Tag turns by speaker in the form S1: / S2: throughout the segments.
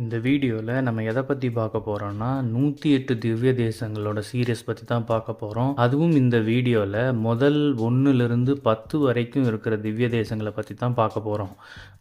S1: இந்த வீடியோவில் நம்ம எதை பற்றி பார்க்க போகிறோம்னா 108 திவ்ய தேசங்களோட சீரியஸ் பற்றி தான் பார்க்க போகிறோம். அதுவும் இந்த வீடியோவில் முதல் 1லிருந்து 10 வரைக்கும் இருக்கிற திவ்ய தேசங்களை பற்றி தான் பார்க்க போகிறோம்.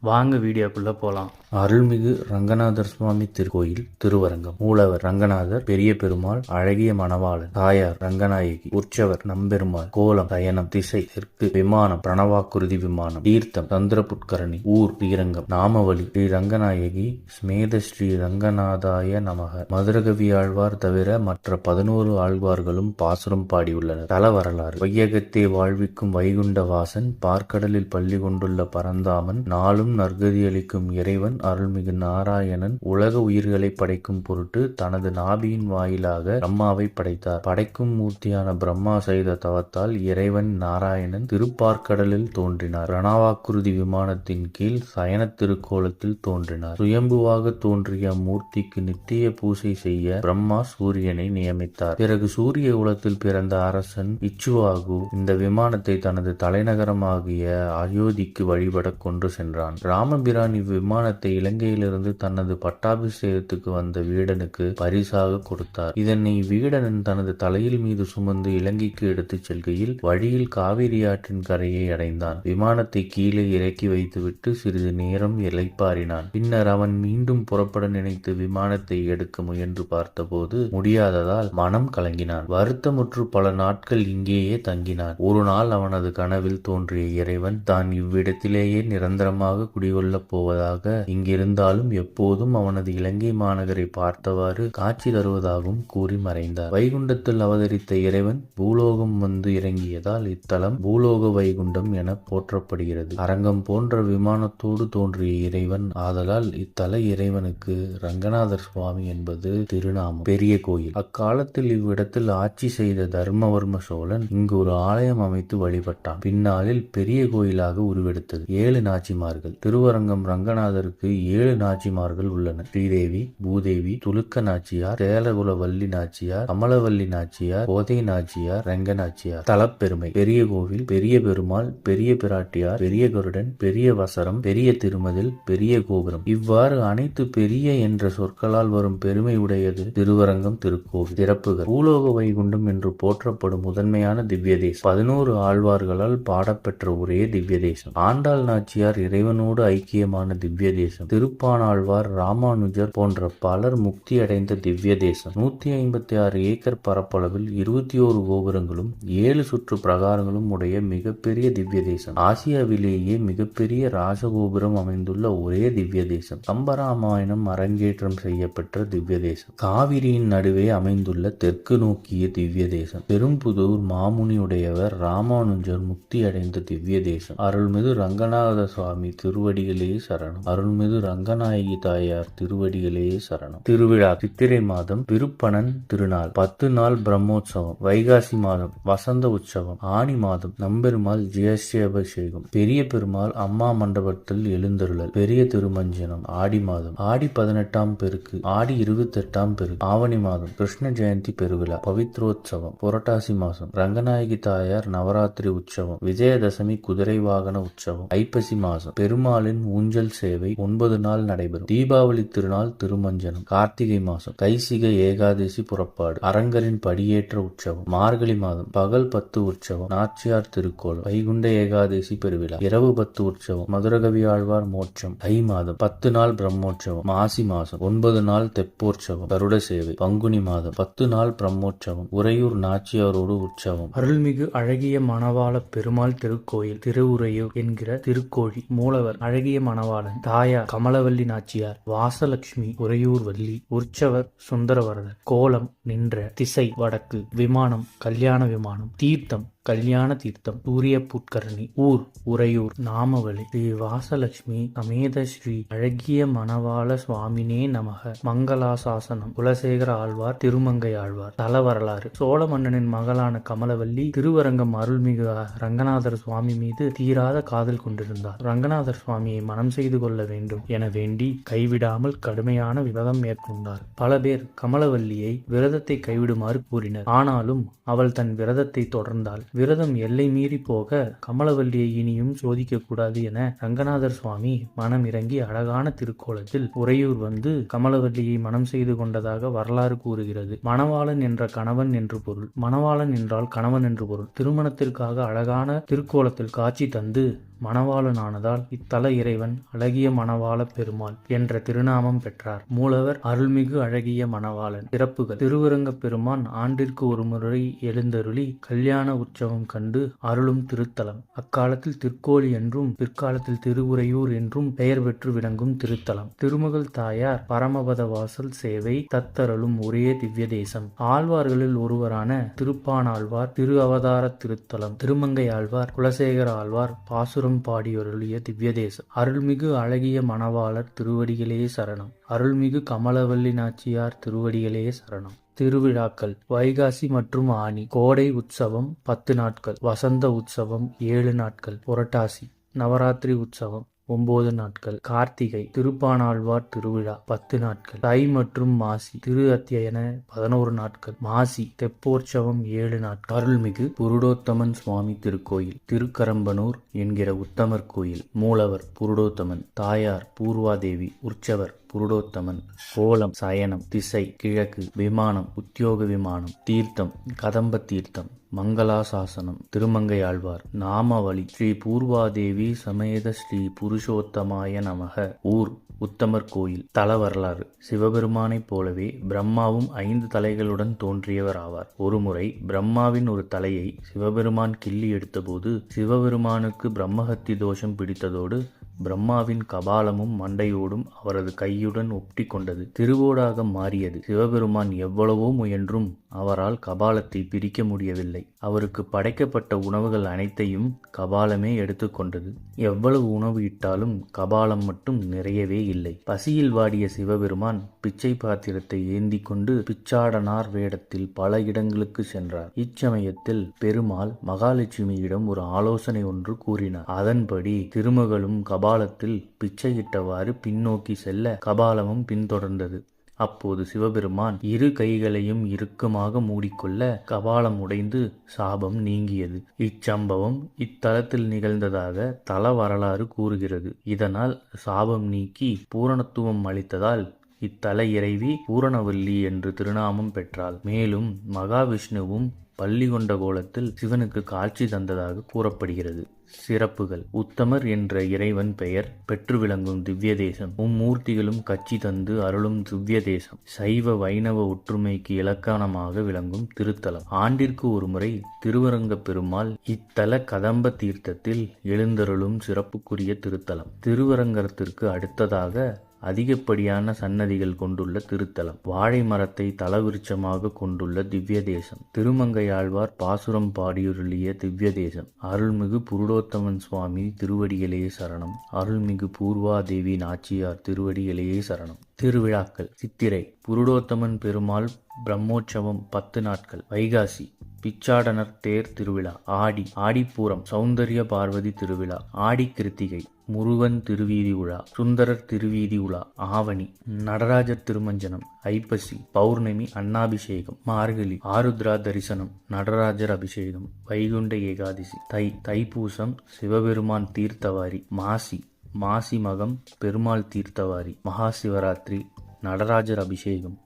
S1: வாங்க வீடியோக்குள்ளே போகலாம். அருள்மிகு ரங்கநாதர் சுவாமி திருக்கோயில் திருவரங்கம். மூலவர் ரங்கநாதர், பெரிய பெருமாள், அழகிய மணவாளன், தாயார் ரங்கநாயகி, உற்சவர் நம்பெருமாள், கோலம் சயனம், திசை தெற்கு, விமானம் பிரணவாக்குருதி விமானம், தீர்த்தம் சந்திரபுட்கரணி, ஊர் ஸ்ரீரங்கம், நாமவழி ஸ்ரீ ரங்கநாயகி, ஸ்மேத ஸ்ரீ ரங்கநாதாய நமக. மதுரகவி ஆழ்வார் தவிர மற்ற 11 ஆழ்வார்களும் பாசுரம் பாடியுள்ளனர். தல வரலாறு: வையகத்தே வாழ்விக்கும் வைகுண்ட வாசன், பார்க்கடலில் பள்ளி கொண்டுள்ள பரந்தாமன், நாளும் நற்கதியளிக்கும் இறைவன் அருள்மிகு நாராயணன் உலக உயிர்களை படைக்கும் பொருட்டு தனது நாபியின் வாயிலாக பிரம்மாவை படைத்தார். படைக்கும் மூர்த்தியான பிரம்மா செய்த தவத்தால் இறைவன் நாராயணன் திருப்பார்க்கடலில் தோன்றினார். பிரணவாக்குருதி விமானத்தின் கீழ் சயன திருக்கோலத்தில் தோன்றினார். சுயம்புவாக தோன்றிய மூர்த்திக்கு நித்திய பூசை செய்ய பிரம்மா சூரியனை நியமித்தார். பிறகு சூரிய குலத்தில் பிறந்த அரசன் இச்சுவாகு இந்த விமானத்தை தனது தலைநகரமாகிய அயோத்திக்கு வழிபட கொண்டு சென்றான். ராமபிரான் இவ்விமானத்தை இலங்கையிலிருந்து தனது பட்டாபிஷேகத்துக்கு வந்த வீடனுக்கு பரிசாக கொடுத்தார். இதனை வீடனன் தனது தலையில் மீது சுமந்து இலங்கைக்கு எடுத்துச் செல்கையில் வழியில் காவிரி ஆற்றின் கரையை அடைந்தான். விமானத்தை கீழே இறக்கி வைத்துவிட்டு சிறிது நேரம் இளைப்பாறினான். பின்னர் அவன் மீண்டும் புறப்பட நினைத்து விமானத்தை எடுக்க முயன்று பார்த்தபோது முடியாததால் மனம் கலங்கினான். வருத்தமுற்று பல நாட்கள் இங்கேயே தங்கினான். ஒரு நாள் அவனது கனவில் தோன்றிய இறைவன் தான் இவ்விடத்திலேயே நிரந்தரமாக குடிகொள்ளப் போவதாக, இங்கிருந்தாலும் எப்போதும் அவனது இலங்கை மாநகரை பார்த்தவாறு காட்சி தருவதாகவும் கூறி மறைந்தார். வைகுண்டத்தில் அவதரித்த இறைவன் பூலோகம் வந்து இறங்கியதால் இத்தலம் பூலோக வைகுண்டம் என போற்றப்படுகிறது. அரங்கம் போன்ற விமானத்தோடு தோன்றிய இறைவன் ஆதலால் இத்தல இறைவனுக்கு ரங்கநாதர் சுவாமி என்பது திருநாமம். பெரிய கோயில்: அக்காலத்தில் இவ்விடத்தில் ஆட்சி செய்த தர்மவர்ம சோழன் இங்கு ஒரு ஆலயம் அமைத்து வழிபட்டான். பின்னாளில் பெரிய கோயிலாக உருவெடுத்தது. 7 நாச்சிமார்கள். திருவரங்கம் ரங்கநாதருக்கு 7 நாச்சிமார்கள் உள்ளனர். ஸ்ரீதேவி, பூதேவி, துலுக்க நாச்சியார், சேலகுல வள்ளி நாச்சியார், கமலவல்லி நாச்சியார், கோதை நாச்சியார், ரங்க நாச்சியார். தலப்பெருமை: பெரிய கோவில், பெரிய பெருமாள், பெரிய பிராட்டியார், பெரிய கருடன், பெரிய வசரம், பெரிய திருமதில், பெரிய கோபுரம். இவ்வாறு அனைத்து பெரிய என்ற சொற்களால் வரும் பெருமை உடையது திருவரங்கம் திருக்கோவில். சிறப்புகள்: பூலோக வைகுண்டம் என்று போற்றப்படும் முதன்மையான திவ்ய தேசம். 11 ஆழ்வார்களால் பாடப்பெற்ற ஒரே திவ்ய தேசம். ஆண்டாள் நாச்சியார் இறைவனோடு ஐக்கியமான திவ்ய தேசம். திருப்பானாழ்வார், ராமானுஜர் போன்ற பலர் முக்தி அடைந்த திவ்ய தேசம். 156 ஏக்கர் பரப்பளவில் 21 கோபுரங்களும் 7 சுற்று பிரகாரங்களும் உடைய மிகப்பெரிய திவ்ய தேசம். ஆசியாவிலேயே மிகப்பெரிய ராஜகோபுரம் அமைந்துள்ள ஒரே திவ்ய தேசம். கம்பராமாயணம் அரங்கேற்றம் செய்யப்பட்ட திவ்ய தேசம். காவிரியின் நடுவே அமைந்துள்ள தெற்கு நோக்கிய திவ்ய தேசம். பெரும்புதூர் மாமுனியுடையவர் ராமானுஜர் முக்தி அடைந்த திவ்ய தேசம். அருள்மிகு ரங்கநாத சுவாமி திருவடிகளே சரணம். அருள்மிகு ரங்கநாயகி தாயார் திருவடிகளே சரணம். திருவிழா: சித்திரை மாதம் விருப்பணன் திருநாள், 10 நாள் பிரம்மோற்சவம். வைகாசி மாதம் வசந்த உற்சவம். ஆனி மாதம் நம்பெருமாள் ஜெயஸ்ரீஅபிஷேகம். பெரிய பெருமாள் அம்மா மண்டபத்தில் எழுந்தருளல். பெரிய திருமஞ்சனம். ஆடி மாதம் ஆடி 18ஆம் பெருக்கு, ஆடி 28ஆம் பெருக்கு. ஆவணி மாதம் கிருஷ்ண ஜெயந்தி பெருவிழா, பவித்ரோத்சவம். புரட்டாசி மாசம் ரங்கநாயகி தாயார் நவராத்திரி உற்சவம். விஜயதசமி குதிரை வாகன உற்சவம். ஐப்பசி மாசம் பெருமாளின் ஊஞ்சல் சேவை 9 நாள் நடைபெறும். தீபாவளி திருநாள் திருமஞ்சனம். கார்த்திகை மாசம் கைசிக ஏகாதசி புறப்பாடு. அரங்கரின் படியேற்ற உற்சவம். மார்கழி மாதம் பகல் 10 உற்சவம். நாச்சியார் திருக்கோலம். வைகுண்ட ஏகாதசி பெருவிழா. இரவு 10 உற்சவம். மதுரகவி ஆழ்வார் மோட்சம். தை மாதம் 10 நாள் பிரம்மோற்சவம். மாசி மாசம் 9 நாள் தெப்போற்சவம். கருட சேவை. பங்குனி மாதம் 10 நாள் பிரம்மோற்சவம். உறையூர் நாச்சியாரோடு உற்சவம். அருள்மிகு அழகிய மணவாள பெருமாள் திருக்கோயில் திருவுறையூர் என்கிற திருக்கோழி. மூலவர் அழகிய மணவாளன், தாயார் கமலவல்லி நாச்சியார், வாசலட்சுமி உறையூர் வள்ளி, உற்சவர் சுந்தரவரதர். கோலம் நின்ற திசை வடக்கு. விமானம் கல்யாண விமானம். தீர்த்தம் கல்யாண தீர்த்தம். சூரிய புட்கரணி. ஊர் உறையூர். நாமவழி ஸ்ரீ வாசலட்சுமி சமேத ஸ்ரீ அழகிய மணவாள சுவாமினே நமக. மங்களாசாசனம் குலசேகர ஆழ்வார், திருமங்கை ஆழ்வார். தல வரலாறு: சோழ மன்னனின் மகளான கமலவல்லி திருவரங்கம் அருள்மிகு ரங்கநாதர் சுவாமி மீது தீராத காதல் கொண்டிருந்தார். ரங்கநாதர் சுவாமியை மனம் செய்து கொள்ள வேண்டும் என வேண்டி கைவிடாமல் கடுமையான விரதம் மேற்கொண்டார். பல பேர் கமலவல்லியை விரதத்தை கைவிடுமாறு கூறினர். ஆனாலும் அவள் தன் விரதத்தை தொடர்ந்தாள். விரதம் எல்லை மீறி போக கமலவல்லியை இனியும் சோதிக்க கூடாது என ரங்கநாதர் சுவாமி மனம் இறங்கி அழகான திருக்கோலத்தில் உறையூர் வந்து கமலவல்லியை மனம் செய்து கொண்டதாக வரலாறு கூறுகிறது. மணவாளன் என்ற கணவன் என்று பொருள். மணவாளன் என்றால் கணவன் என்று பொருள். திருமணத்திற்காக அழகான திருக்கோலத்தில் காட்சி தந்து மணவாளன் ஆனதால் இத்தல இறைவன் அழகிய மணவாள பெருமாள் என்ற திருநாமம் பெற்றார். மூலவர் அருள்மிகு அழகிய மணவாளன். சிறப்புகள். திருவரங்க பெருமான் ஆண்டிற்கு ஒரு முறை எழுந்தருளி கல்யாண உற்சவம் கண்டு அருளும் திருத்தலம். அக்காலத்தில் திருக்கோழி என்றும் பிற்காலத்தில் திருவுறையூர் என்றும் பெயர் பெற்று விளங்கும் திருத்தலம். திருமகள் தாயார் பரமபத வாசல் சேவை தத்தருளும் ஒரே திவ்ய தேசம். ஆழ்வார்களில் ஒருவரான திருப்பானாழ்வார் திரு அவதார திருத்தலம். திருமங்கை ஆழ்வார் குலசேகர ஆழ்வார் பாசுரம் பாடியருளிய திவ்ய தேசம். அருள்மிகு அழகிய மணவாளர் திருவடிகளே சரணம். அருள்மிகு கமலவல்லி நாச்சியார் திருவடிகளே சரணம். திருவிழாக்கள். வைகாசி மற்றும் ஆனி. கோடை உற்சவம் 10 நாட்கள். வசந்த உற்சவம் 7 நாட்கள். புரட்டாசி நவராத்திரி உற்சவம் 9 நாட்கள். கார்த்திகை திருப்பானாழ்வார் திருவிழா 10 நாட்கள். தை மற்றும் மாசி திரு அத்தியன 11 நாட்கள். மாசி தெப்போற்சவம் 7 நாட்கள். அருள்மிகு புருடோத்தமன் சுவாமி திருக்கோயில். திருக்கரம்பனூர் என்கிற உத்தமர் கோயில். மூலவர் புருடோத்தமன். தாயார் பூர்வாதேவி. உற்சவர் புருடோத்தமன். கோலம் சயனம். திசை கிழக்கு. விமானம் உத்தியோக விமானம். தீர்த்தம் கதம்ப தீர்த்தம். மங்களாசாசனம் திருமங்கை ஆழ்வார். நாமவழி ஸ்ரீ பூர்வாதேவி சமேத ஸ்ரீ புருஷோத்தமாய நமக. ஊர் உத்தமர் கோயில். தல வரலாறு. சிவபெருமானைப் போலவே பிரம்மாவும் 5 தலைகளுடன் தோன்றியவர் ஆவார். ஒருமுறை பிரம்மாவின் ஒரு தலையை சிவபெருமான் கிள்ளி எடுத்தபோது சிவபெருமானுக்கு பிரம்மஹத்தி தோஷம் பிடித்ததோடு பிரம்மாவின் கபாலமும் மண்டையோடும் அவரது கையுடன் ஒட்டி கொண்டது. திருவோடாக மாறியது. சிவபெருமான் எவ்வளவோ முயன்றும் அவரால் கபாலத்தை பிரிக்க முடியவில்லை. அவருக்கு படைக்கப்பட்ட உணவுகள் அனைத்தையும் கபாலமே எடுத்துக்கொண்டது. எவ்வளவு உணவு இட்டாலும் கபாலம் மட்டும் நிறையவே இல்லை. பசியில் வாடிய சிவபெருமான் பிச்சை பாத்திரத்தை ஏந்தி கொண்டு பிச்சாடனார் வேடத்தில் பல இடங்களுக்கு சென்றார். இச்சமயத்தில் பெருமாள் மகாலட்சுமியிடம் ஒரு ஆலோசனை ஒன்று கூறினார். அதன்படி திருமகளும் கபாலத்தில் பிச்சையிட்டவாறு பின்னோக்கி செல்ல கபாலமும் பின்தொடர்ந்தது. அப்போது சிவபெருமான் 2 கைகளையும் இறுக்கமாக மூடிக்கொள்ள கபாலம் உடைந்து சாபம் நீங்கியது. இச்சம்பவம் இத்தலத்தில் நிகழ்ந்ததாக தல வரலாறு கூறுகிறது. இதனால் சாபம் நீக்கி பூரணத்துவம் அளித்ததால் இத்தல இறைவி பூரணவல்லி என்று திருநாமம் பெற்றாள். மேலும் மகாவிஷ்ணுவும் பள்ளி கொண்ட கோலத்தில் சிவனுக்கு காட்சி தந்ததாக கூறப்படுகிறது. சிறப்புகள். உத்தமர் என்ற இறைவன் பெயர் பெற்று விளங்கும் திவ்ய தேசம். மும்மூர்த்திகளும் கட்சி தந்து அருளும் திவ்ய தேசம். சைவ வைணவ ஒற்றுமைக்கு இலக்கணமாக விளங்கும் திருத்தலம். ஆண்டிற்கு ஒரு முறை திருவரங்க பெருமாள் இத்தல கதம்ப தீர்த்தத்தில் எழுந்தருளும் சிறப்புக்குரிய திருத்தலம். திருவரங்கத்திற்கு அடுத்ததாக அதிகப்படியான சன்னதிகள் கொண்டுள்ள திருத்தலம். வாழை மரத்தை தலவிருட்சமாக கொண்டுள்ள திவ்ய தேசம். திருமங்கையாழ்வார் பாசுரம் பாடியுருளிய திவ்ய தேசம். அருள்மிகு புருடோத்தமன் சுவாமி திருவடிகளே சரணம். அருள்மிகு பூர்வாதேவி நாச்சியார் திருவடிகளே சரணம். திருவிழாக்கள். சித்திரை புருடோத்தமன் பெருமாள் பிரம்மோற்சவம் 10 நாட்கள். வைகாசி பிச்சாடனர் தேர் திருவிழா. ஆடிப்பூரம் சௌந்தர்ய பார்வதி திருவிழா. ஆடி கிருத்திகை முருகன் திருவீதி உலா. சுந்தரர் திருவீதி உலா. ஆவணி நடராஜர் திருமஞ்சனம். ஐப்பசி பௌர்ணமி அன்னாபிஷேகம். மார்கழி ஆருத்ரா தரிசனம் நடராஜர் அபிஷேகம். வைகுண்ட ஏகாதசி. தைப்பூசம் சிவபெருமான் தீர்த்தவாரி. மாசி மகம் பெருமாள் தீர்த்தவாரி. மகா சிவராத்திரி நடராஜர் அபிஷேகம்.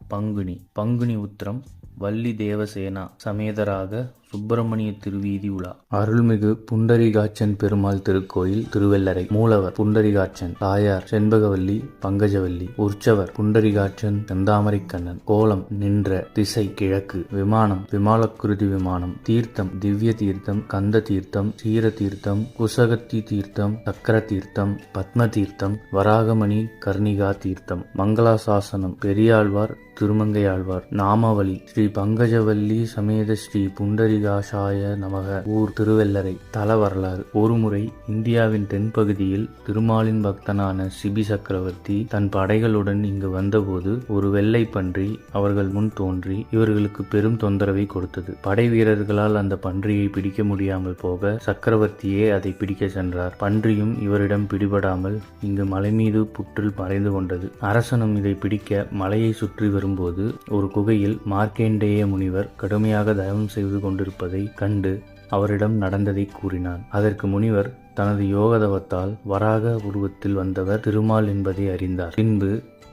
S1: பங்குனி உத்திரம் வள்ளி தேவசேனா சமேதராக சுப்பிரமணிய திருவீதி உலா. அருள்மிகு புண்டரிகாட்சன் பெருமாள் திருக்கோயில் திருவெல்லரை. மூலவர் புண்டரிகாட்சன். தாயார் செண்பகவல்லி பங்கஜவல்லி. உற்சவர் புண்டரிகாட்சன் செந்தாமரைக்கண்ணன். கோலம் நின்ற. திசை கிழக்கு. விமானம் விமாலக்குருதி விமானம். தீர்த்தம் திவ்ய தீர்த்தம் கந்த தீர்த்தம் சீர தீர்த்தம் குசகத்தி தீர்த்தம் சக்கர தீர்த்தம் பத்ம தீர்த்தம் வராகமணி கர்ணிகா தீர்த்தம். மங்களாசாசனம் பெரியாழ்வார் திருமங்கையாழ்வார். நாமாவளி ஸ்ரீ பங்கஜவல்லி சமேத ஸ்ரீ புண்டரிகாஷாய நமக. ஊர் திருவெல்லரை. தல வரலாறு. ஒருமுறை இந்தியாவின் தென்பகுதியில் திருமாலின் பக்தனான சிபி சக்கரவர்த்தி தன் படைகளுடன் இங்கு வந்தபோது ஒரு வெள்ளை பன்றி அவர்கள் முன் தோன்றி இவர்களுக்கு பெரும் தொந்தரவை கொடுத்தது. படை வீரர்களால் அந்த பன்றியை பிடிக்க முடியாமல் போக சக்கரவர்த்தியே அதை பிடிக்க சென்றார். பன்றியும் இவரிடம் பிடிபடாமல் இங்கு மலை மீது புற்றில் மறைந்து கொண்டது. அரசனும் இதை பிடிக்க மலையை சுற்றி வரும்போது ஒரு குகையில் மார்க்கண்டேய முனிவர் கடுமையாக தவம் செய்து கொண்டிருப்பதை கண்டு அவரிடம் நடந்ததை கூறினான். அதற்கு முனிவர் தனது யோகதவத்தால் வராக உருவத்தில் வந்தவர் திருமால் என்பதை அறிந்தார். பின்பு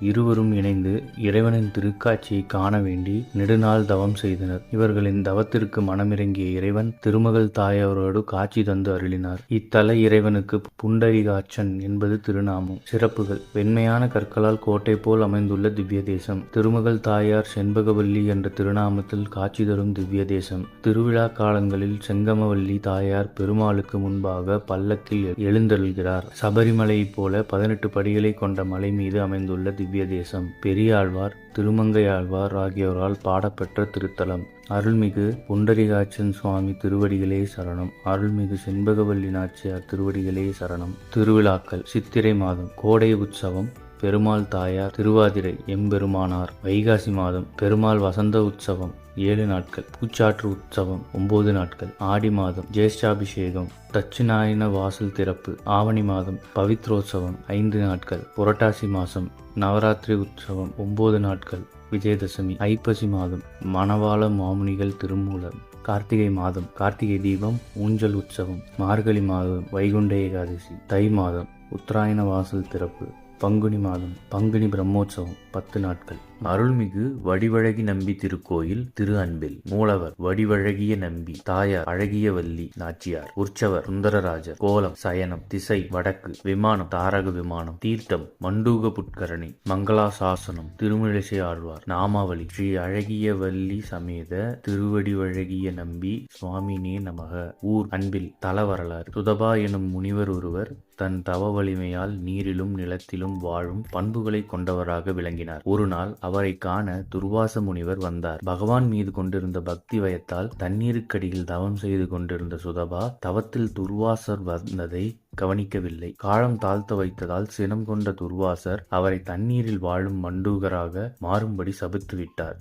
S1: இருவரும் இணைந்து இறைவனின் திருக்காட்சியை காண வேண்டி நெடுநாள் தவம் செய்தனர். இவர்களின் தவத்திற்கு மனமிறங்கிய இறைவன் திருமகள் தாயாரோடு காட்சி தந்து அருளினார். இத்தல இறைவனுக்கு புண்டரிகாட்சன் என்பது திருநாமம். சிறப்புகள்: வெண்மையான கற்களால் கோட்டை போல் அமைந்துள்ள திவ்ய தேசம். திருமகள் தாயார் செண்பகவல்லி என்ற திருநாமத்தில் காட்சி தரும் திவ்ய தேசம். திருவிழா காலங்களில் செங்கமவல்லி தாயார் பெருமாளுக்கு முன்பாக பல்லக்கில் எழுந்தருள்கிறார். சபரிமலையைப் போல 18 படிகளை கொண்ட மலை மீது அமைந்துள்ள திவ்ய தேசம். பெரியாழ்வார், திருமங்கையாழ்வார் ஆகியோரால் பாடப்பெற்ற திருத்தலம். அருள்மிகு புண்டரிகாட்சன் சுவாமி திருவடிகளே சரணம். அருள்மிகு செண்பகவல்லி நாச்சியார் திருவடிகளே சரணம். திருவிழாக்கள்: சித்திரை மாதம் கோடை உற்சவம், பெருமாள் தாயார் திருவாதிரை எம்பெருமானார். வைகாசி மாதம் பெருமாள் வசந்த உற்சவம் 7 நாட்கள். பூச்சாற்று உற்சவம் 9 நாட்கள். ஆடி மாதம் ஜேஷ்டாபிஷேகம், தட்சிணாயன வாசல் திறப்பு. ஆவணி மாதம் பவித்ரோற்சவம் 5 நாட்கள். புரட்டாசி மாதம் நவராத்திரி உற்சவம் 9 நாட்கள். விஜயதசமி. ஐப்பசி மாதம் மணவாள மாமுனிகள் திருமூலர். கார்த்திகை மாதம் கார்த்திகை தீபம், ஊஞ்சல் உற்சவம். மார்கழி மாதம் வைகுண்ட ஏகாதசி. தை மாதம் உத்தராயண வாசல் திறப்பு. பங்குனி மாதம் பங்குனி பிரம்மோற்சவம் 10 நாட்கள். அருள்மிகு வடிவழகி நம்பி திருக்கோயில் திரு அன்பில். மூலவர் வடிவழகிய நம்பி, தாயார் அழகிய வல்லி நாச்சியார். உற்சவர் சுந்தரராஜர். கோலம் சயனம். திசை வடக்கு. விமானம் தாரக விமானம். தீர்த்தம் மண்டூக புட்கரணி. மங்களாசாசனம் திருமிழிசை ஆழ்வார். நாமாவளி: ஸ்ரீ அழகிய வல்லி சமேத திருவடிவழகிய நம்பி சுவாமினே நமக. ஊர் அன்பில். தல வரலாறு: சுதபா எனும் முனிவர் ஒருவர் தன் தவ வலிமையால் நீரிலும் நிலத்திலும் வாழும் பண்புகளை கொண்டவராக விளங்கினார். ஒரு நாள் அவரை காண துர்வாச முனிவர் வந்தார். பகவான் மீது கொண்டிருந்த பக்தி வயத்தால் தண்ணீருக்கடியில் தவம் செய்து கொண்டிருந்த சுதபா தவத்தில் துர்வாசர் வந்ததை கவனிக்கவில்லை. காலம் தாழ்த்த வைத்ததால் சினம் கொண்ட துர்வாசர் அவரை தண்ணீரில் வாழும் மண்டூகராக மாறும்படி சபித்து விட்டார்.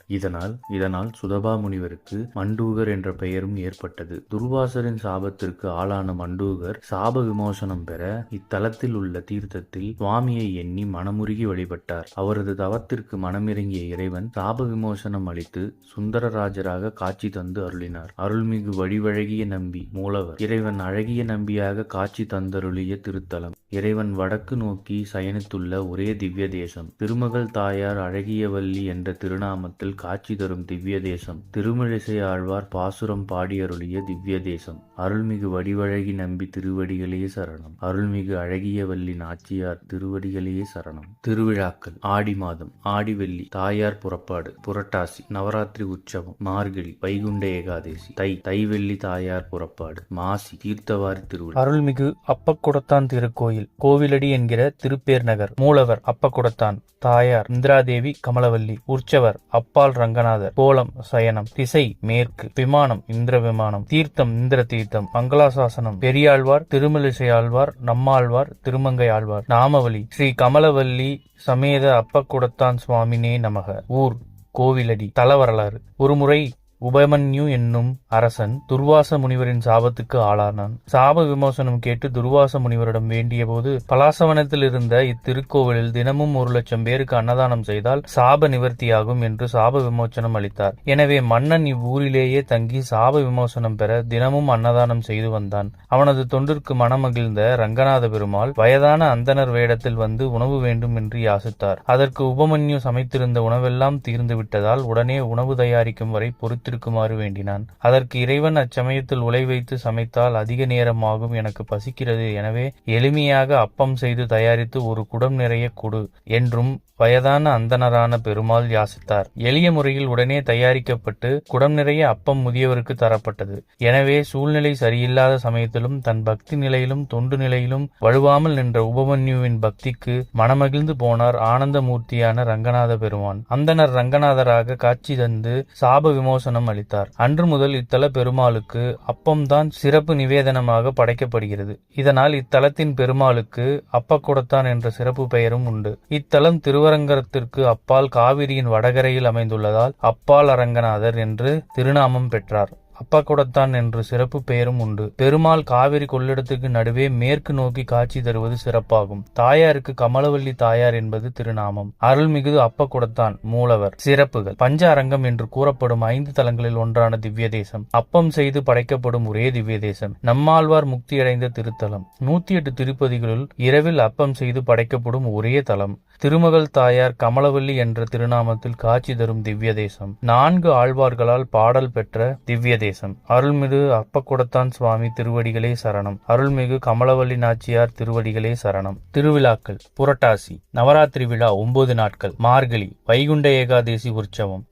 S1: இதனால் சுதபா முனிவருக்கு மண்டூகர் என்ற பெயரும் ஏற்பட்டது. துர்வாசரின் சாபத்திற்கு ஆளான மண்டூகர் சாப விமோசனம் பெற இத்தலத்தில் உள்ள தீர்த்தத்தில் சுவாமியை எண்ணி மனமுருகி வழிபட்டார். அவரது தவத்திற்கு மனமிறங்கிய இறைவன் சாப விமோசனம் அளித்து சுந்தரராஜராக காட்சி தந்து அருளினார். அருள்மிகு வடிவழகிய நம்பி. மூலவர் இறைவன் அழகிய நம்பியாக காட்சி தந்தருளிய திருத்தலம். இறைவன் வடக்கு நோக்கி சயனித்துள்ள ஒரே திவ்ய தேசம். திருமகள் தாயார் அழகியவல்லி என்ற திருநாமத்தில் காட்சி தரும் திவ்ய தேசம். திருமிழிசை ஆழ்வார் பாசுரம் பாடியருளிய திவ்ய தேசம். அருள்மிகு வடிவழகி நம்பி திருவடிகளே சரணம். அருள்மிகு அழகியவல்லி நாச்சியார் திருவடிகளே சரணம். திருவிழாக்கள்: ஆடி மாதம் ஆடிவெள்ளி தாயார் புறப்பாடு. புரட்டாசி நவராத்திரி உற்சவம். மார்கழி வைகுண்ட ஏகாதசி. தைவெள்ளி தாயார் புறப்பாடு. மாசி தீர்த்தவாரி திருவிழா.
S2: அருள்மிகு அப்பக்குடத்தான் திருக்கோயில் கோவிலடி என்கிற திருப்பேர் நகர். மூலவர் அப்பக்குடத்தான். தாயார் இந்திராதேவி கமலவல்லி. உற்சவர் அப்பால் ரங்கநாதர். கோலம் சயனம். திசை மேற்கு. விமானம் இந்திர விமானம். தீர்த்தம் இந்திர தீர்த்தம். மங்களாசாசனம் பெரியாழ்வார் திருமலிசை ஆழ்வார் நம்மாழ்வார் திருமங்கை ஆழ்வார். நாமவலி: ஸ்ரீ கமலவல்லி சமேத அப்பக்குடத்தான் சுவாமினே நமக. ஊர் கோவிலடி. தல வரலாறு: ஒருமுறை உபமன்யு என்னும் அரசன் துர்வாச முனிவரின் சாபத்துக்கு ஆளானான். சாப விமோசனம் கேட்டு துர்வாச முனிவரிடம் வேண்டிய போது பலாசவனத்தில் இருந்த இத்திருக்கோவிலில் தினமும் 1,00,000 பேருக்கு அன்னதானம் செய்தால் சாப நிவர்த்தியாகும் என்று சாப விமோசனம் அளித்தார். எனவே மன்னன் இவ்வூரிலேயே தங்கி சாப விமோசனம் பெற தினமும் அன்னதானம் செய்து வந்தான். அவனது தொண்டிற்கு மனமகிழ்ந்த ரங்கநாத பெருமாள் வயதான அந்தனர் வேடத்தில் வந்து உணவு வேண்டும் என்று யாசித்தார். அதற்கு உபமன்யு சமைத்திருந்த உணவெல்லாம் தீர்ந்து விட்டதால் உடனே உணவு தயாரிக்கும் வரை பொறுத்திருக்குமாறு வேண்டினான். அதற்கு இறைவன் அச்சமயத்தில் உலை வைத்து சமைத்தால் அதிக நேரம் ஆகும், எனக்கு பசிக்கிறது, எனவே எளிமையாக அப்பம் செய்து தயாரித்து ஒரு குடம் நிறைய கொடு என்றும் வயதான அந்தனரான பெருமாள் யாசித்தார். எளிய முறையில் உடனே தயாரிக்கப்பட்டு குடம் நிறைய அப்பம் முதியவருக்கு தரப்பட்டது. எனவே சூழ்நிலை சரியில்லாத சமயத்திலும் தன் பக்தி நிலையிலும் தொண்டு நிலையிலும் வழுவாமல் நின்ற உபமன்யுவின் பக்திக்கு மனமகிழ்ந்து போனார் ஆனந்த மூர்த்தியான ரங்கநாத பெருமான். அந்தனர் ரங்கநாதராக காட்சி தந்து சாப விமோசனம் அளித்தார். அன்று முதல் இத்தல பெருமாளுக்கு அப்பம்தான் சிறப்பு நிவேதனமாக படைக்கப்படுகிறது. இதனால் இத்தலத்தின் பெருமாளுக்கு அப்பக்குடத்தான் என்ற சிறப்பு பெயரும் உண்டு. இத்தலம் திருவரங்கத்திற்கு அப்பால் காவிரியின் வடகரையில் அமைந்துள்ளதால் அப்பால் அரங்கநாதர் என்று திருநாமம் பெற்றார். அப்பகுடத்தான் என்று சிறப்பு பெயரும் உண்டு. பெருமாள் காவிரி கொள்ளிடத்துக்கு நடுவே மேற்கு நோக்கி காட்சி தருவது சிறப்பாகும். தாயாருக்கு கமலவல்லி தாயார் என்பது திருநாமம். அருள்மிகு அப்பகுடத்தான் மூலவர். சிறப்புகள். பஞ்ச அரங்கம் என்று கூறப்படும் 5 தலங்களில் ஒன்றான திவ்ய தேசம். அப்பம் செய்து படைக்கப்படும் ஒரே திவ்ய தேசம். நம்மாழ்வார் முக்தியடைந்த திருத்தலம். 108 திருப்பதிகளுள் இரவில் அப்பம் செய்து படைக்கப்படும் ஒரே தலம். திருமகள் தாயார் கமலவல்லி என்ற திருநாமத்தில் காட்சி தரும் திவ்ய தேசம். 4 ஆழ்வார்களால் பாடல் பெற்ற திவ்ய தேசம். அருள்மிகு அப்பகுடத்தான் சுவாமி திருவடிகளே சரணம். அருள்மிகு கமலவல்லி நாச்சியார் திருவடிகளே சரணம். திருவிழாக்கள். புரட்டாசி நவராத்திரி விழா 9 நாட்கள். மார்கழி வைகுண்ட ஏகாதேசி உற்சவம்.